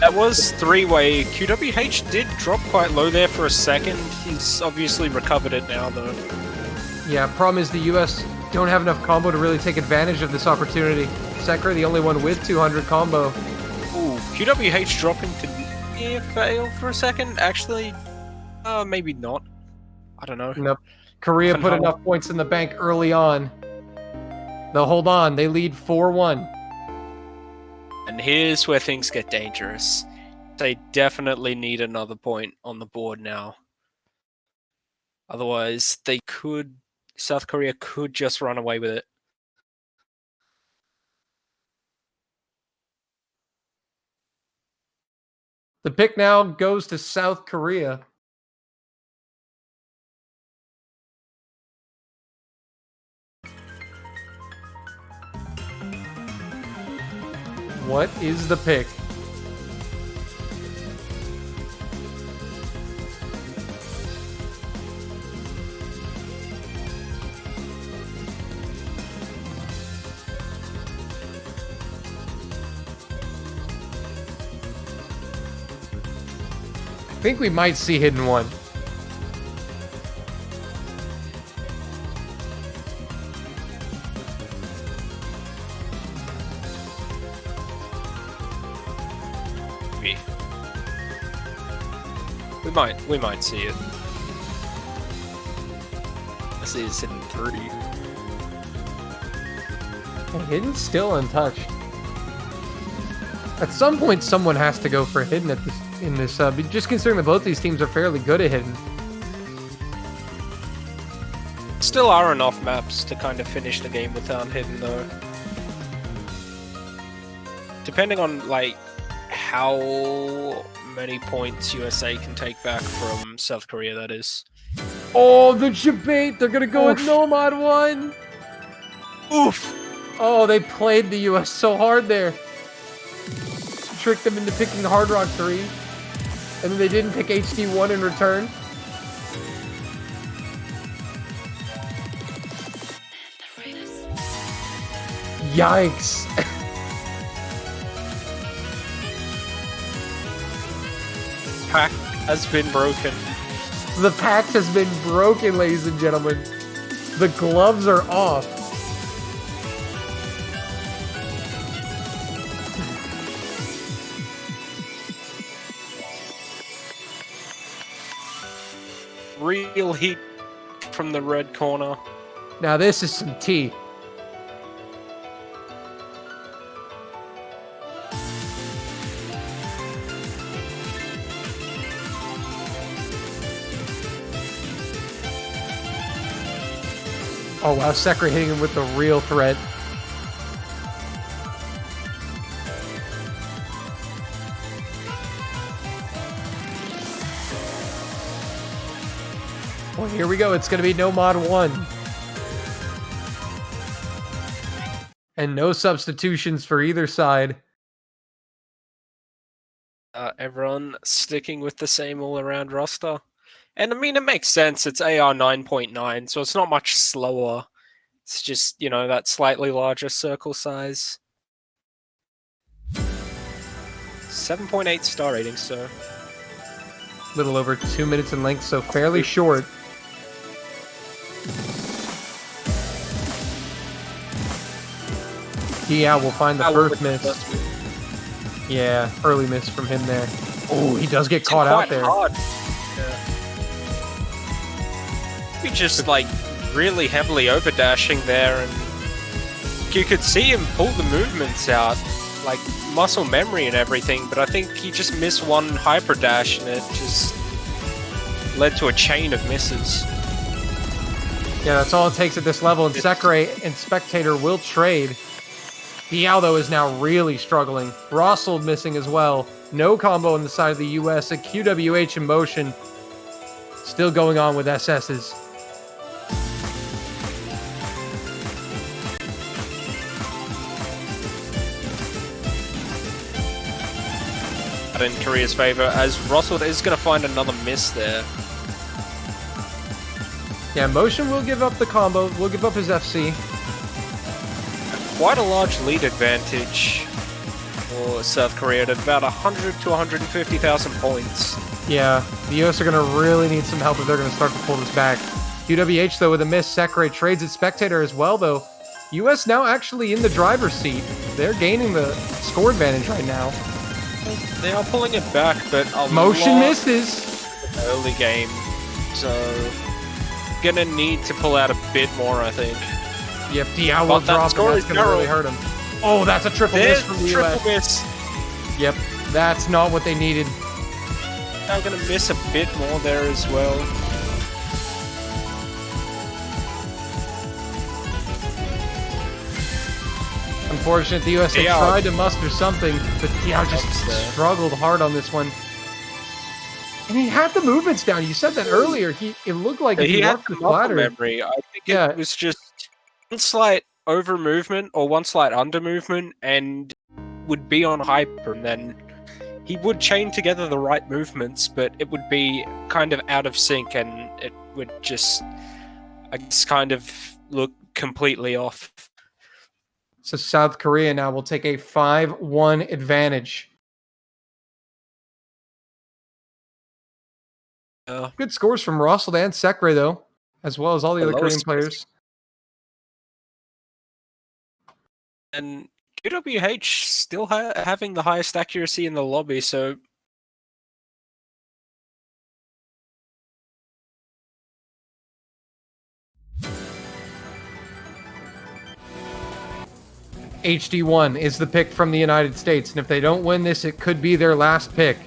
That was three-way. QWH did drop quite low there for a second. He's obviously recovered it now, though. Yeah, problem is the US don't have enough combo to really take advantage of this opportunity. Sekre, the only one with 200 combo. Ooh, QWH dropping to near fail for a second. Actually, maybe not. I don't know. Nope. Korea put enough points in the bank early on. They'll hold on. They lead 4-1. And here's where things get dangerous. They definitely need another point on the board now. Otherwise, South Korea could just run away with it. The pick now goes to South Korea. What is the pick? I think we might see Hidden One. We might see it. I see it's Hidden 3. And Hidden's still untouched. At some point, someone has to go for Hidden in this just considering that both these teams are fairly good at Hidden. Still are enough maps to kind of finish the game without Hidden, though. Depending on, like, how many points USA can take back from South Korea, that is. Oh, the debate! They're gonna go with Nomad 1! Oof! Oh, they played the US so hard there. Tricked them into picking Hard Rock 3. And then they didn't pick HD1 in return. Yikes. Pact has been broken. The pact has been broken, ladies and gentlemen. The gloves are off. Real heat from the red corner. Now this is some tea. Oh wow, Sekra hitting him with the real threat. Well, here we go. It's going to be Nomad 1. And no substitutions for either side. Everyone sticking with the same all-around roster. And I mean, it makes sense. It's AR 9.9, so it's not much slower. It's just, you know, that slightly larger circle size. 7.8 star rating, so. Little over 2 minutes in length, so fairly short. Yeah, we'll find the first miss. Yeah, early miss from him there. Oh, he does get caught out there. Hard. Yeah. We just like really heavily overdashing there, and you could see him pull the movements out, like muscle memory and everything, but I think he just missed one hyper dash and it just led to a chain of misses. Yeah, that's all it takes at this level, and Sekre and Spectator will trade. Biao, though, is now really struggling. Rossel missing as well. No combo on the side of the US. A QWH in motion. Still going on with SS's. In Korea's favor, as Rossel is going to find another miss there. Yeah, Motion will give up the combo, will give up his FC. Quite a large lead advantage for South Korea at about 100 to 150,000 points. Yeah, the US are going to really need some help if they're going to start to pull this back. QWH, though, with a miss. Sekre trades at Spectator as well, though. US now actually in the driver's seat. They're gaining the score advantage right now. They are pulling it back, but Motion misses. Early game, so gonna need to pull out a bit more, I think. Yep, Diao will But that drop, and score that's is going to really narrow. hurt him. Oh, that's a triple miss from the Triple US. miss. Yep, that's not what they needed. I'm gonna miss a bit more there as well. Unfortunate, the US had Diao. tried to muster something, but Diao just That's there. struggled hard on this one. And he had the movements down. You said that earlier. It looked like if He he had worked the the muscle platter. memory. I think Yeah. it was just one slight over movement or one slight under movement, and would be on hyper, and then he would chain together the right movements, but it would be kind of out of sync, and it would just, I guess, kind of look completely off. So South Korea now will take a 5-1 advantage. Good scores from Russell and Sekre, though, as well as all the other Korean lowest players. And QWH still having the highest accuracy in the lobby, so HD1 is the pick from the United States, and if they don't win this, it could be their last pick.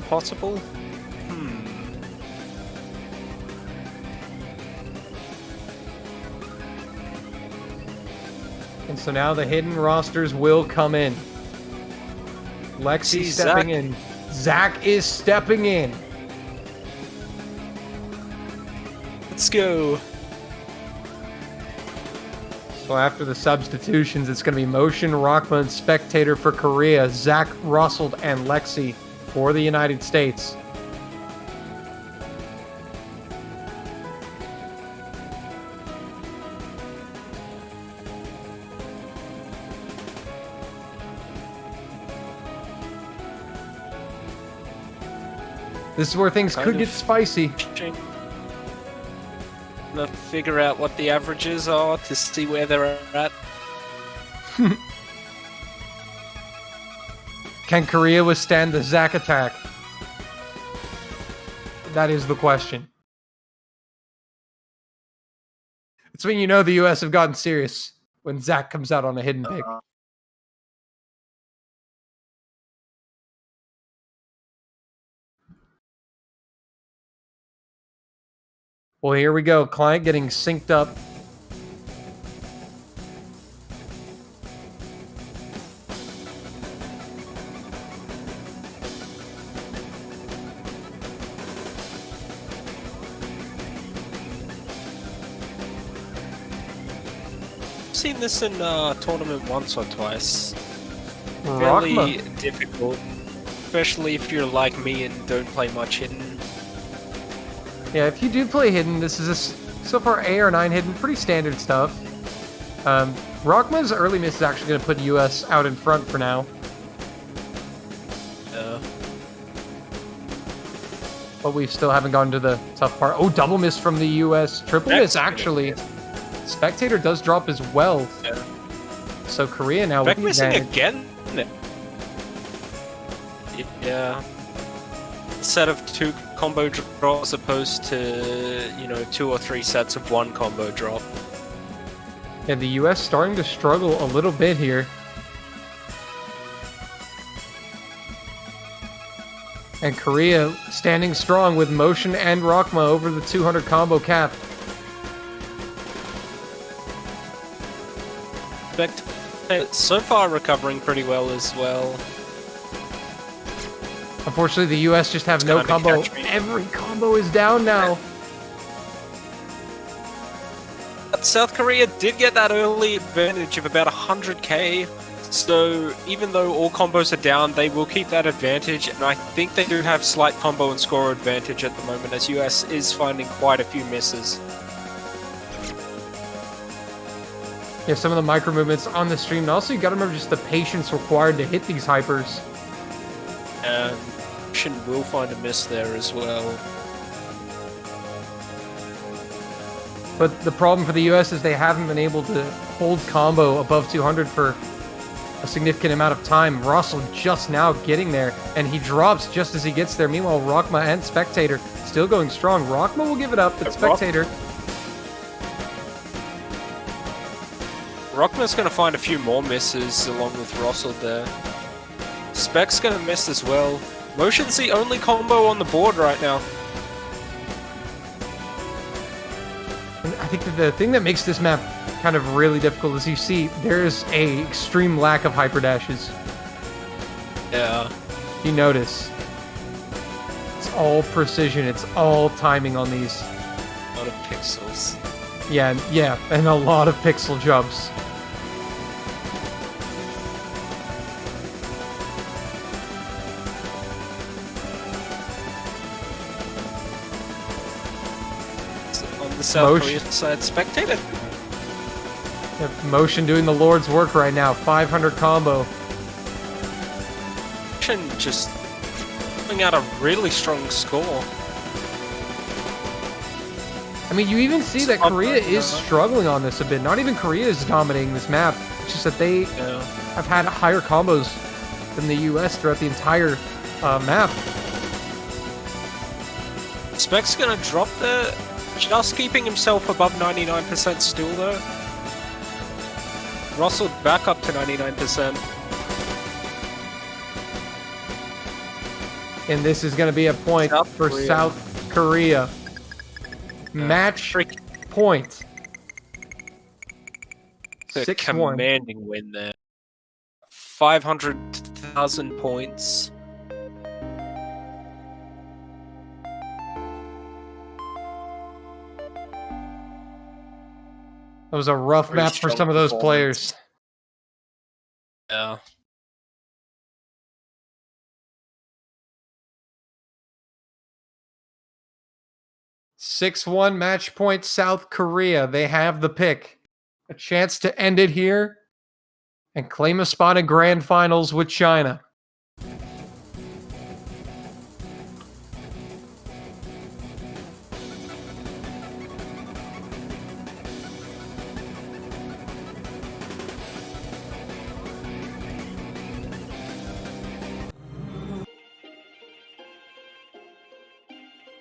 impossible. And so now the hidden rosters will come in. Lexi See, stepping in. Zach is stepping in. Let's go. So after the substitutions, it's going to be Motion, Rockman, and Spectator for Korea, Zach, Russell, and Lexi for the United States. This is where things could get spicy. Gonna figure out what the averages are to see where they're at. Can Korea withstand the Zach attack? That is the question. It's when you know the US have gotten serious, when Zach comes out on a hidden pick. Well, here we go. Client getting synced up. Seen this in tournament once or twice. Fairly Rockma. difficult, especially if you're like me and don't play much hidden. Yeah, if you do play hidden, this is so far AR9 hidden, pretty standard stuff. Rockma's early miss is actually going to put US out in front for now. But we still haven't gotten to the tough part. Oh, double miss from the US. Triple miss, actually. Spectator does drop as well. Yeah. So Korea now Back with the missing advantage. again? Yeah. Set of 2 combo drops as opposed to, 2 or 3 sets of 1 combo drop. Yeah, the US starting to struggle a little bit here. And Korea standing strong with Motion and Rockma over the 200 combo cap. So far recovering pretty well as well. Unfortunately, the US just have no Kinda combo. catch me. Every combo is down now. But South Korea did get that early advantage of about 100k, so even though all combos are down, they will keep that advantage, and I think they do have slight combo and score advantage at the moment, as US is finding quite a few misses. Yeah, some of the micro movements on the stream. And also, you got to remember just the patience required to hit these hypers. And Shin will find a miss there as well. But the problem for the US is they haven't been able to hold combo above 200 for a significant amount of time. Russell just now getting there, and he drops just as he gets there. Meanwhile, Rockma and Spectator still going strong. Rockma will give it up, but Spectator... Rockma's going to find a few more misses along with Russell there. Spec's going to miss as well. Motion's the only combo on the board right now. And I think that the thing that makes this map kind of really difficult is you see there's a extreme lack of hyper dashes. Yeah. You notice. It's all precision. It's all timing on these. A lot of pixels. Yeah, and a lot of pixel jumps. On the South Korean side, Spectator. Yep, Motion doing the Lord's work right now. 500 combo. Motion just pulling out a really strong score. I mean, you even see that Korea is struggling on this a bit. Not even Korea is dominating this map. It's just that they have had higher combos than the US throughout the entire map. Spec's gonna drop there, just keeping himself above 99% still though. Russell back up to 99%. And this is going to be a point for South Korea. Match point. 6-1. Commanding win there. 500,000 points. That was a rough map for some of those players. Yeah. (6-1) match point South Korea. They have the pick. A chance to end it here and claim a spot in grand finals with China.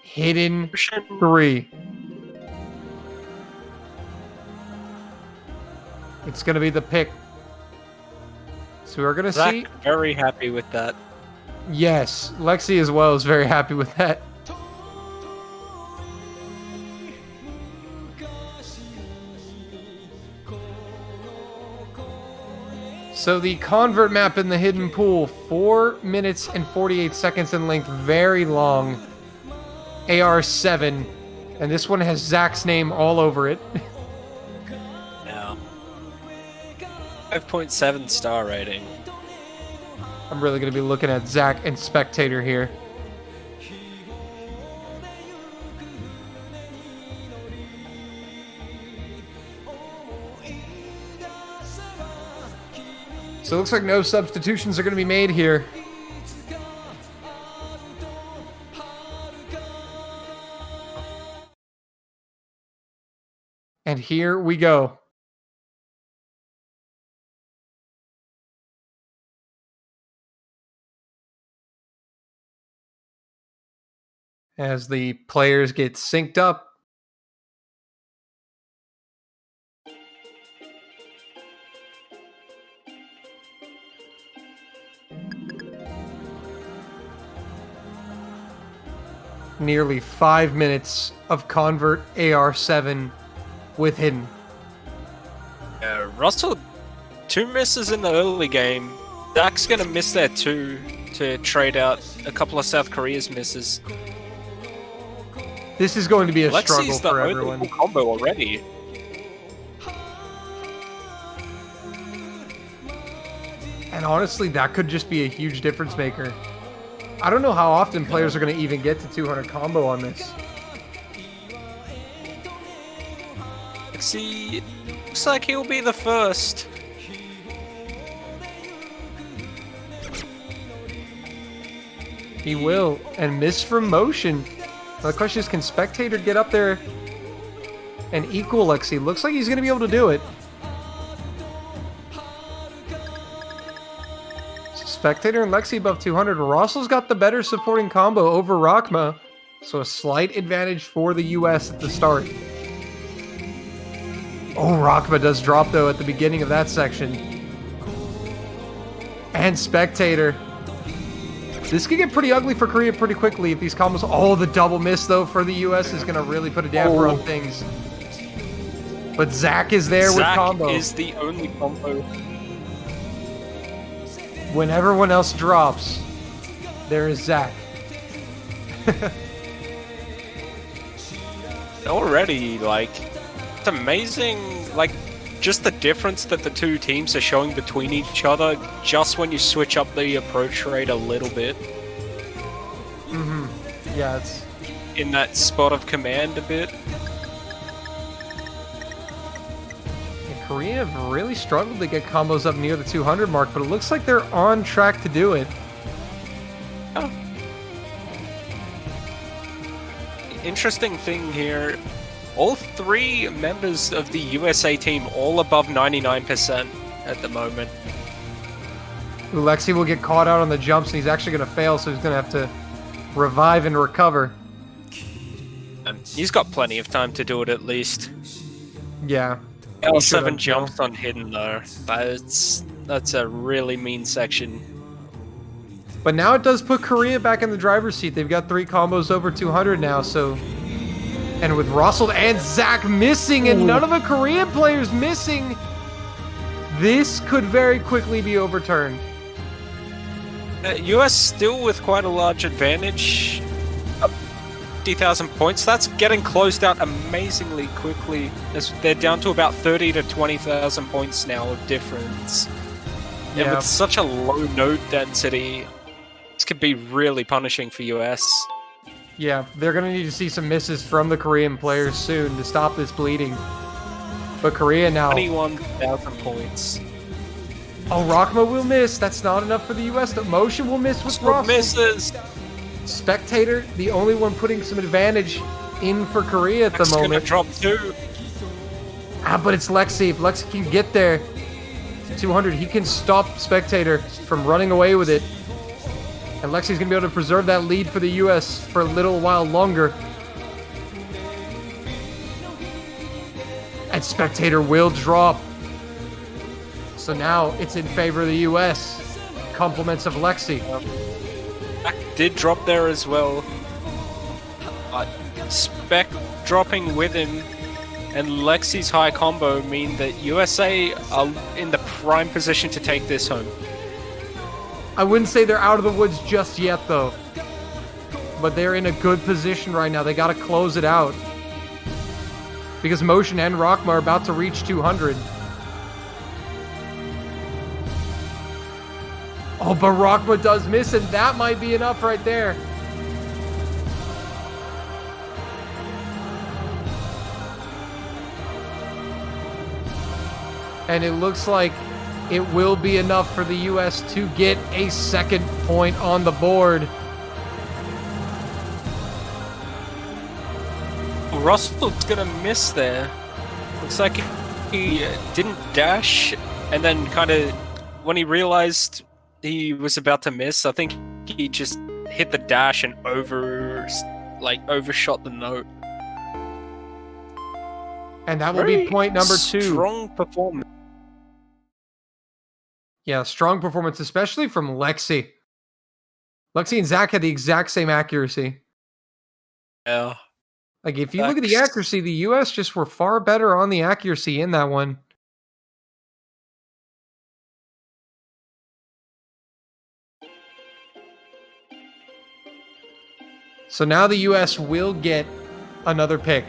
Hidden 3. It's going to be the pick. So we're going to see. Very happy with that. Yes, Lexi as well is very happy with that. So the convert map in the hidden pool, 4 minutes and 48 seconds in length, very long. AR7, and this one has Zach's name all over it. Yeah. 5.7 star rating. I'm really going to be looking at Zach and Spectator here. So it looks like no substitutions are going to be made here. And here we go. As the players get synced up. Nearly 5 minutes of Convert AR7 with Hidden. Russell, 2 misses in the early game. Dak's gonna miss there too to trade out a couple of South Korea's misses. This is going to be a struggle Lexi's for everyone. the combo already. And honestly, that could just be a huge difference maker. I don't know how often players are going to even get to 200 combo on this. Lexi looks like he'll be the first. He will, and miss from Motion. Now the question is, can Spectator get up there and equal Lexi? Looks like he's going to be able to do it. Spectator and Lexi above 200. Russell's got the better supporting combo over Rockma, so a slight advantage for the US at the start. Oh, Rockma does drop, though, at the beginning of that section. And Spectator. This could get pretty ugly for Korea pretty quickly if these combos... Oh, the double miss, though, for the US is going to really put a damper on things. But Zach is there with combo. Zach is the only combo. When everyone else drops, there is Zach. Already, like, it's amazing, like, just the difference that the two teams are showing between each other just when you switch up the approach rate a little bit. Mm-hmm. Yeah, it's... in that spot of command a bit. Korea have really struggled to get combos up near the 200 mark, but it looks like they're on track to do it. Oh. Interesting thing here, all three members of the USA team all above 99% at the moment. Lexi will get caught out on the jumps, and he's actually going to fail, so he's going to have to revive and recover. He's got plenty of time to do it at least. Yeah. L7 jumps on hidden though. That's a really mean section. But now it does put Korea back in the driver's seat. They've got 3 combos over 200 now, so... And with Russell and Zach missing, and none of the Korean players missing, this could very quickly be overturned. US still with quite a large advantage. 50,000 points. That's getting closed out amazingly quickly. As they're down to about 30 to 20,000 points now of difference. Yeah. And with such a low node density, this could be really punishing for US. Yeah, they're going to need to see some misses from the Korean players soon to stop this bleeding. But Korea now... 21,000 points. Oh, Rockma will miss. That's not enough for the US. The Motion will miss with Russell. Misses. Spectator, the only one putting some advantage in for Korea at the moment. Gonna drop too. But it's Lexi. If Lexi can get there to 200, he can stop Spectator from running away with it. And Lexi's going to be able to preserve that lead for the US for a little while longer. And Spectator will drop. So now it's in favor of the US. Compliments of Lexi. Did drop there as well. Spec dropping with him and Lexi's high combo mean that USA are in the prime position to take this home. I wouldn't say they're out of the woods just yet, though. But they're in a good position right now. They got to close it out. Because Motion and Rockma are about to reach 200. Oh, but Rockma does miss, and that might be enough right there. And it looks like it will be enough for the US to get a second point on the board. Russell's gonna miss there. Looks like he didn't dash, and then kind of, when he realized he was about to miss, I think he just hit the dash and overshot the note. And that will be point number 2. Strong performance. Yeah, strong performance, especially from Lexi. Lexi and Zach had the exact same accuracy. Yeah. Like, if you look at the accuracy, the US just were far better on the accuracy in that one. So now the US will get another pick.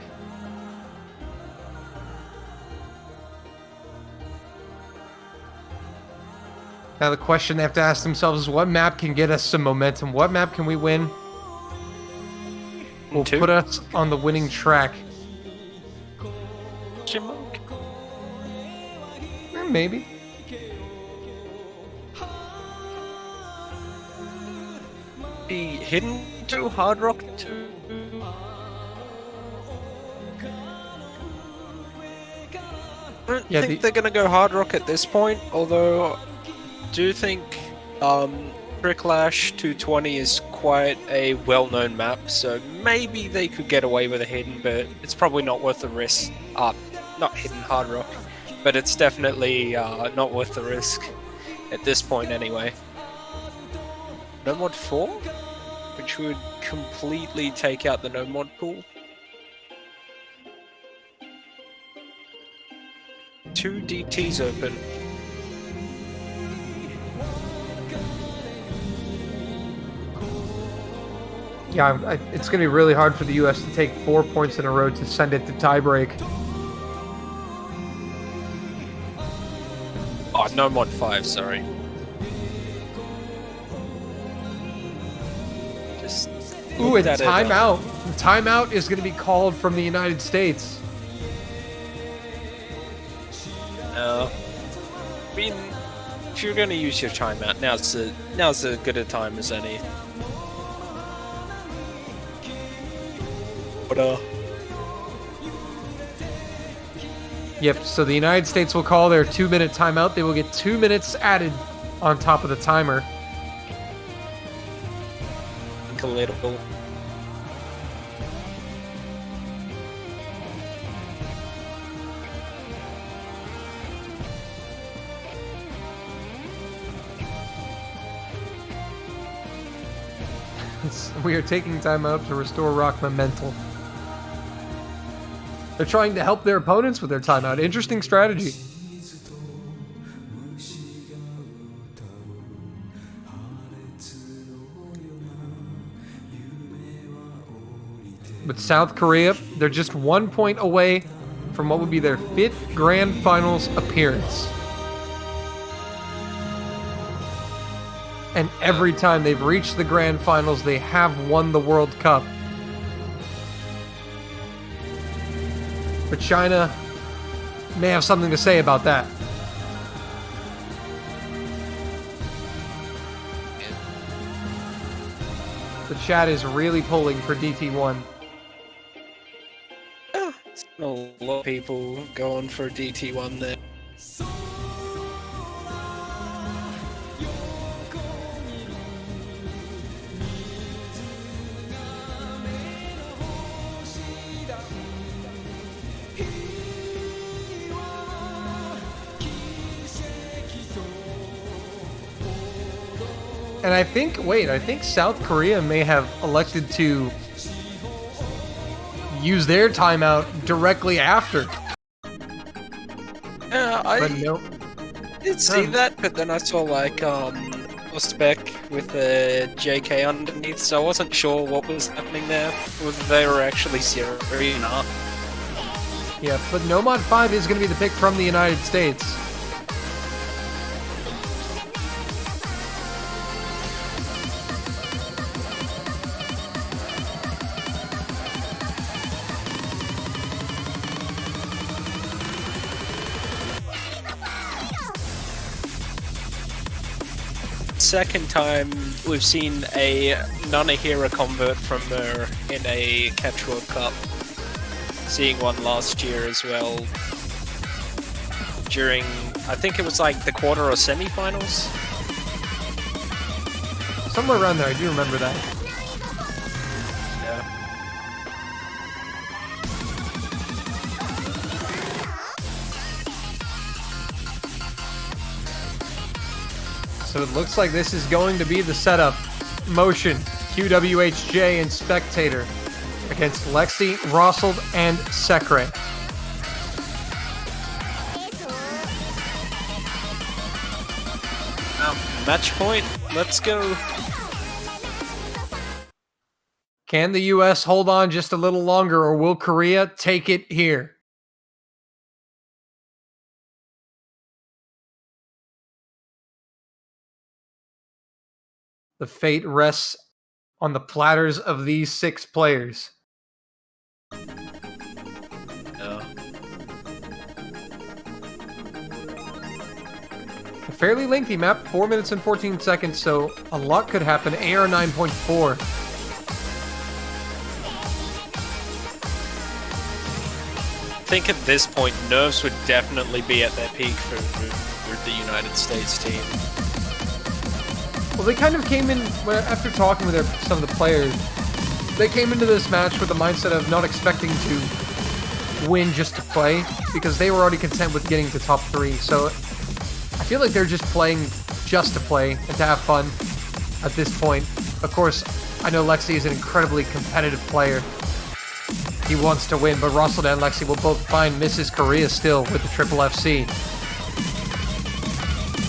Now the question they have to ask themselves is, what map can get us some momentum? What map can we win? Will put us on the winning track. Maybe. Be hidden to Hard Rock 2. I don't think they're gonna go Hard Rock at this point, although I do think Tricklash 220 is quite a well-known map, so maybe they could get away with a hidden, but it's probably not worth the risk. Not hidden hard rock, but it's definitely not worth the risk at this point anyway. No mod 4, which would completely take out the no mod pool. 2 DTs open. Yeah, it's going to be really hard for the U.S. to take 4 points in a row to send it to tiebreak. Oh, no mod 5, sorry. Just ooh, a timeout. The timeout is going to be called from the United States. I mean, if you're going to use your timeout, now's as good a time as any. But, Yep, so the United States will call their 2-minute timeout. They will get 2 minutes added on top of the timer. a little. We are taking time out to restore rock momentum. They're trying to help their opponents with their timeout. Interesting strategy. But South Korea, they're just 1 point away from what would be their 5th Grand Finals appearance. And every time they've reached the Grand Finals, they have won the World Cup. But China may have something to say about that. The chat is really pulling for DT1. A lot of people going for DT1 there. And I think South Korea may have elected to use their timeout directly after. Yeah, I did see that, but then I saw like a spec with a JK underneath, so I wasn't sure what was happening there, whether they were actually serious or not. Yeah, but No Mod 5 is going to be the pick from the United States. Second time we've seen a Nanahira convert from her in a Catch World Cup. Seeing one last year as well. During, I think it was like the quarter or semi-finals? Somewhere around there, I do remember that. Yeah. So it looks like this is going to be the setup. Motion, QWHJ, and Spectator against Lexi, Rosald, and Sekre. Match point, let's go. Can the US hold on just a little longer, or will Korea take it here? The fate rests on the platters of these 6 players. A fairly lengthy map, 4 minutes and 14 seconds, so a lot could happen. AR 9.4. I think at this point, nerves would definitely be at their peak for the United States team. Well, they kind of came in, after talking with some of the players, they came into this match with the mindset of not expecting to win just to play, because they were already content with getting to top 3. So I feel like they're just playing just to play and to have fun at this point. Of course, I know Lexi is an incredibly competitive player. He wants to win, but Russell and Lexi will both find Mrs. Korea still with the Triple FC.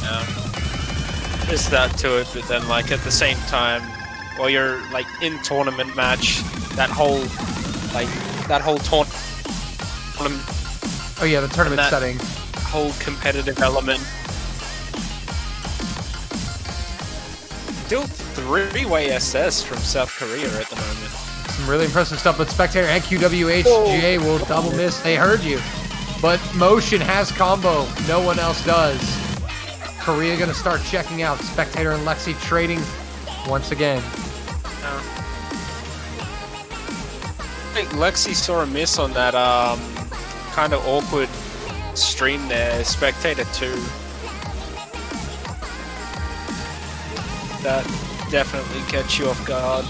Yeah. There's that to it, but then, like, at the same time, while you're, like, in tournament match, that whole tournament... Oh yeah, the tournament setting. Whole competitive element. Still 3-way SS from South Korea at the moment. Some really impressive stuff, but Spectator and QWHJ will double miss. They heard you. But Motion has combo. No one else does. Korea gonna start checking out. Spectator and Lexi trading once again. I think Lexi saw a miss on that kind of awkward stream there. Spectator 2. That definitely catch you off guard.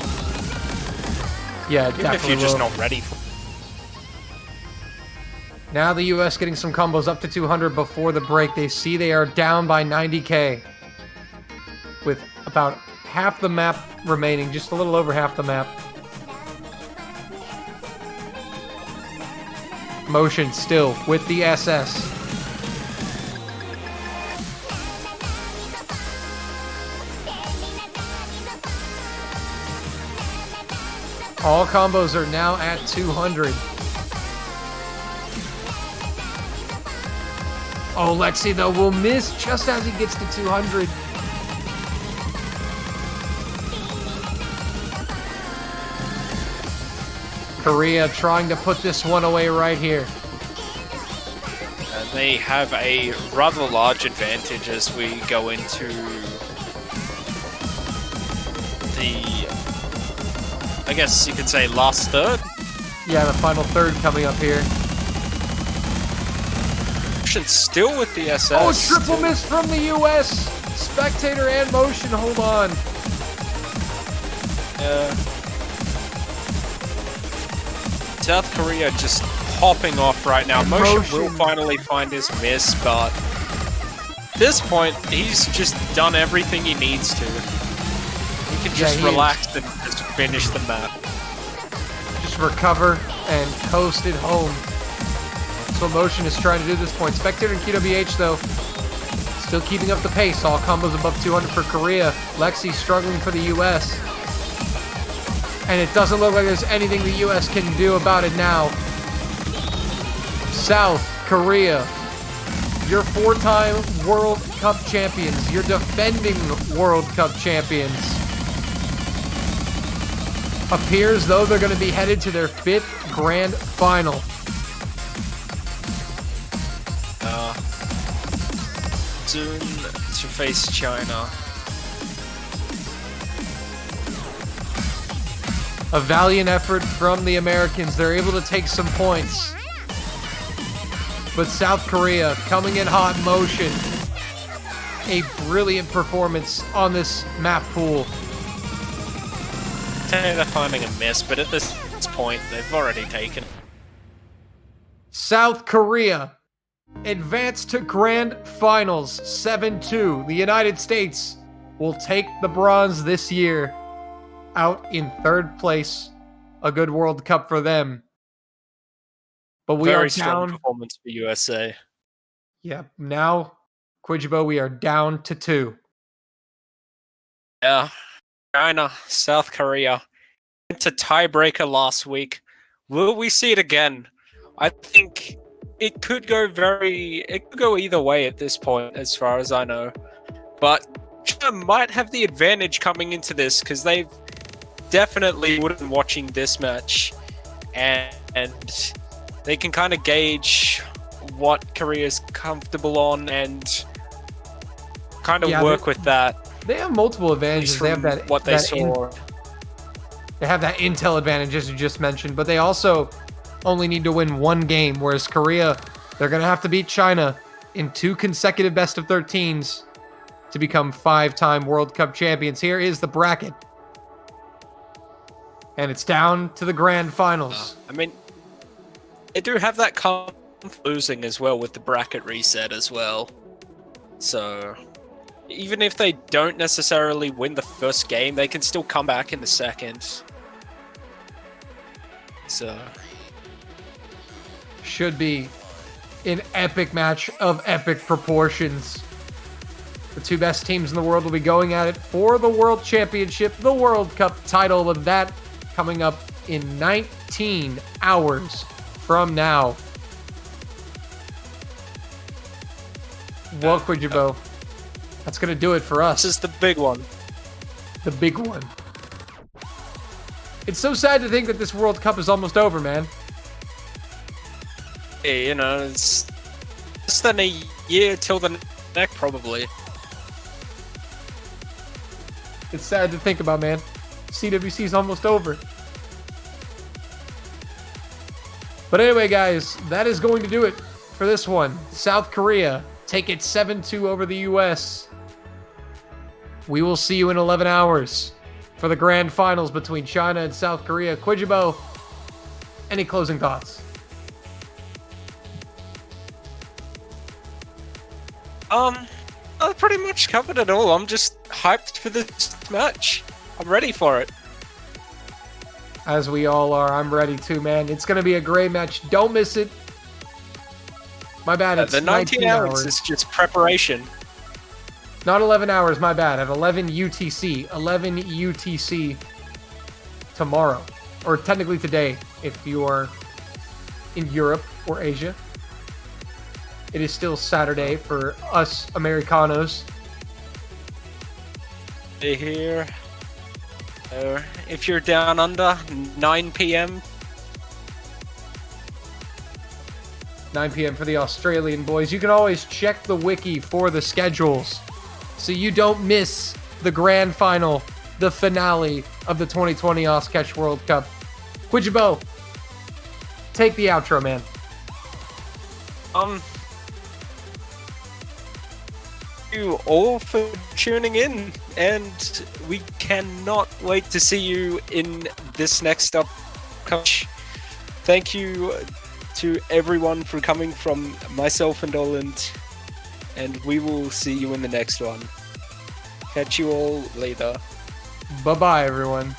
Yeah, even definitely if you're just will. not ready for. Now the US getting some combos up to 200 before the break. They see they are down by 90k with about half the map remaining, just a little over half the map. Motion still with the SS. All combos are now at 200. Oh, Lexi, though, will miss just as he gets to 200. Korea trying to put this one away right here. And they have a rather large advantage as we go into the, I guess you could say, last third. Yeah, the final third coming up here. Still with the SS. Oh, triple miss from the US. Spectator and Motion, hold on. South Korea just popping off right now. Motion will finally find his miss, but at this point, he's just done everything he needs to. He can just relax and just finish the map. Just recover and coast it home. That's what Motion is trying to do at this point. Spectator and QWH, though, still keeping up the pace. All combos above 200 for Korea. Lexi struggling for the US. And it doesn't look like there's anything the US can do about it now. South Korea, you're 4-time World Cup champions. You're defending World Cup champions. Appears though they're going to be headed to their 5th grand final. Soon to face China. A valiant effort from the Americans. They're able to take some points. But South Korea coming in hot. Motion. A brilliant performance on this map pool. They're finding a miss, but at this point, they've already taken. South Korea advance to grand finals 7-2. The United States will take the bronze this year. Out in 3rd place. A good World Cup for them. But we Very are strong down. performance for USA. Yeah, now, Quijibo, we are down to 2. Yeah. China, South Korea. Went to tiebreaker last week. Will we see it again? I think it could go either way at this point, as far as I know. But China might have the advantage coming into this, because they've definitely would have been watching this match, and they can kind of gauge what Korea's comfortable on and kind of work with that. They have multiple advantages. They have that what they saw. They have that intel advantage, as you just mentioned, but they also only need to win 1 game, whereas Korea, they're going to have to beat China in 2 consecutive best of 13s to become 5-time World Cup champions. Here is the bracket. And it's down to the grand finals. I mean, they do have that losing as well with the bracket reset as well. So, even if they don't necessarily win the first game, they can still come back in the second. So, should be an epic match of epic proportions. The two best teams in the world will be going at it for the World Championship, the World Cup title, with that coming up in 19 hours from now. Well, Quijibo, that's going to do it for us. This is the big one. The big one. It's so sad to think that this World Cup is almost over, man. Yeah, you know, it's less than a year till the next, probably. It's sad to think about, man. CWC is almost over. But anyway, guys, that is going to do it for this one. South Korea take it 7-2 over the US. We will see you in 11 hours for the grand finals between China and South Korea. Quijibo, any closing thoughts? I pretty much covered it all. I'm just hyped for this match. I'm ready for it. As we all are. I'm ready too, man. It's going to be a great match. Don't miss it. My bad. It's the 19 hours is just preparation. Not 11 hours, my bad. At 11 UTC. 11 UTC tomorrow. Or technically today, if you are in Europe or Asia. It is still Saturday for us Americanos. Here. If you're down under, 9 p.m. 9 p.m. for the Australian boys. You can always check the wiki for the schedules so you don't miss the grand final, the finale of the 2020 Osketch World Cup. Quijibo, take the outro, man. You all for tuning in, and we cannot wait to see you in this next up coach. Thank you to everyone for coming, from myself and Oland, and we will see you in the next one. Catch you all later. Bye-bye, everyone.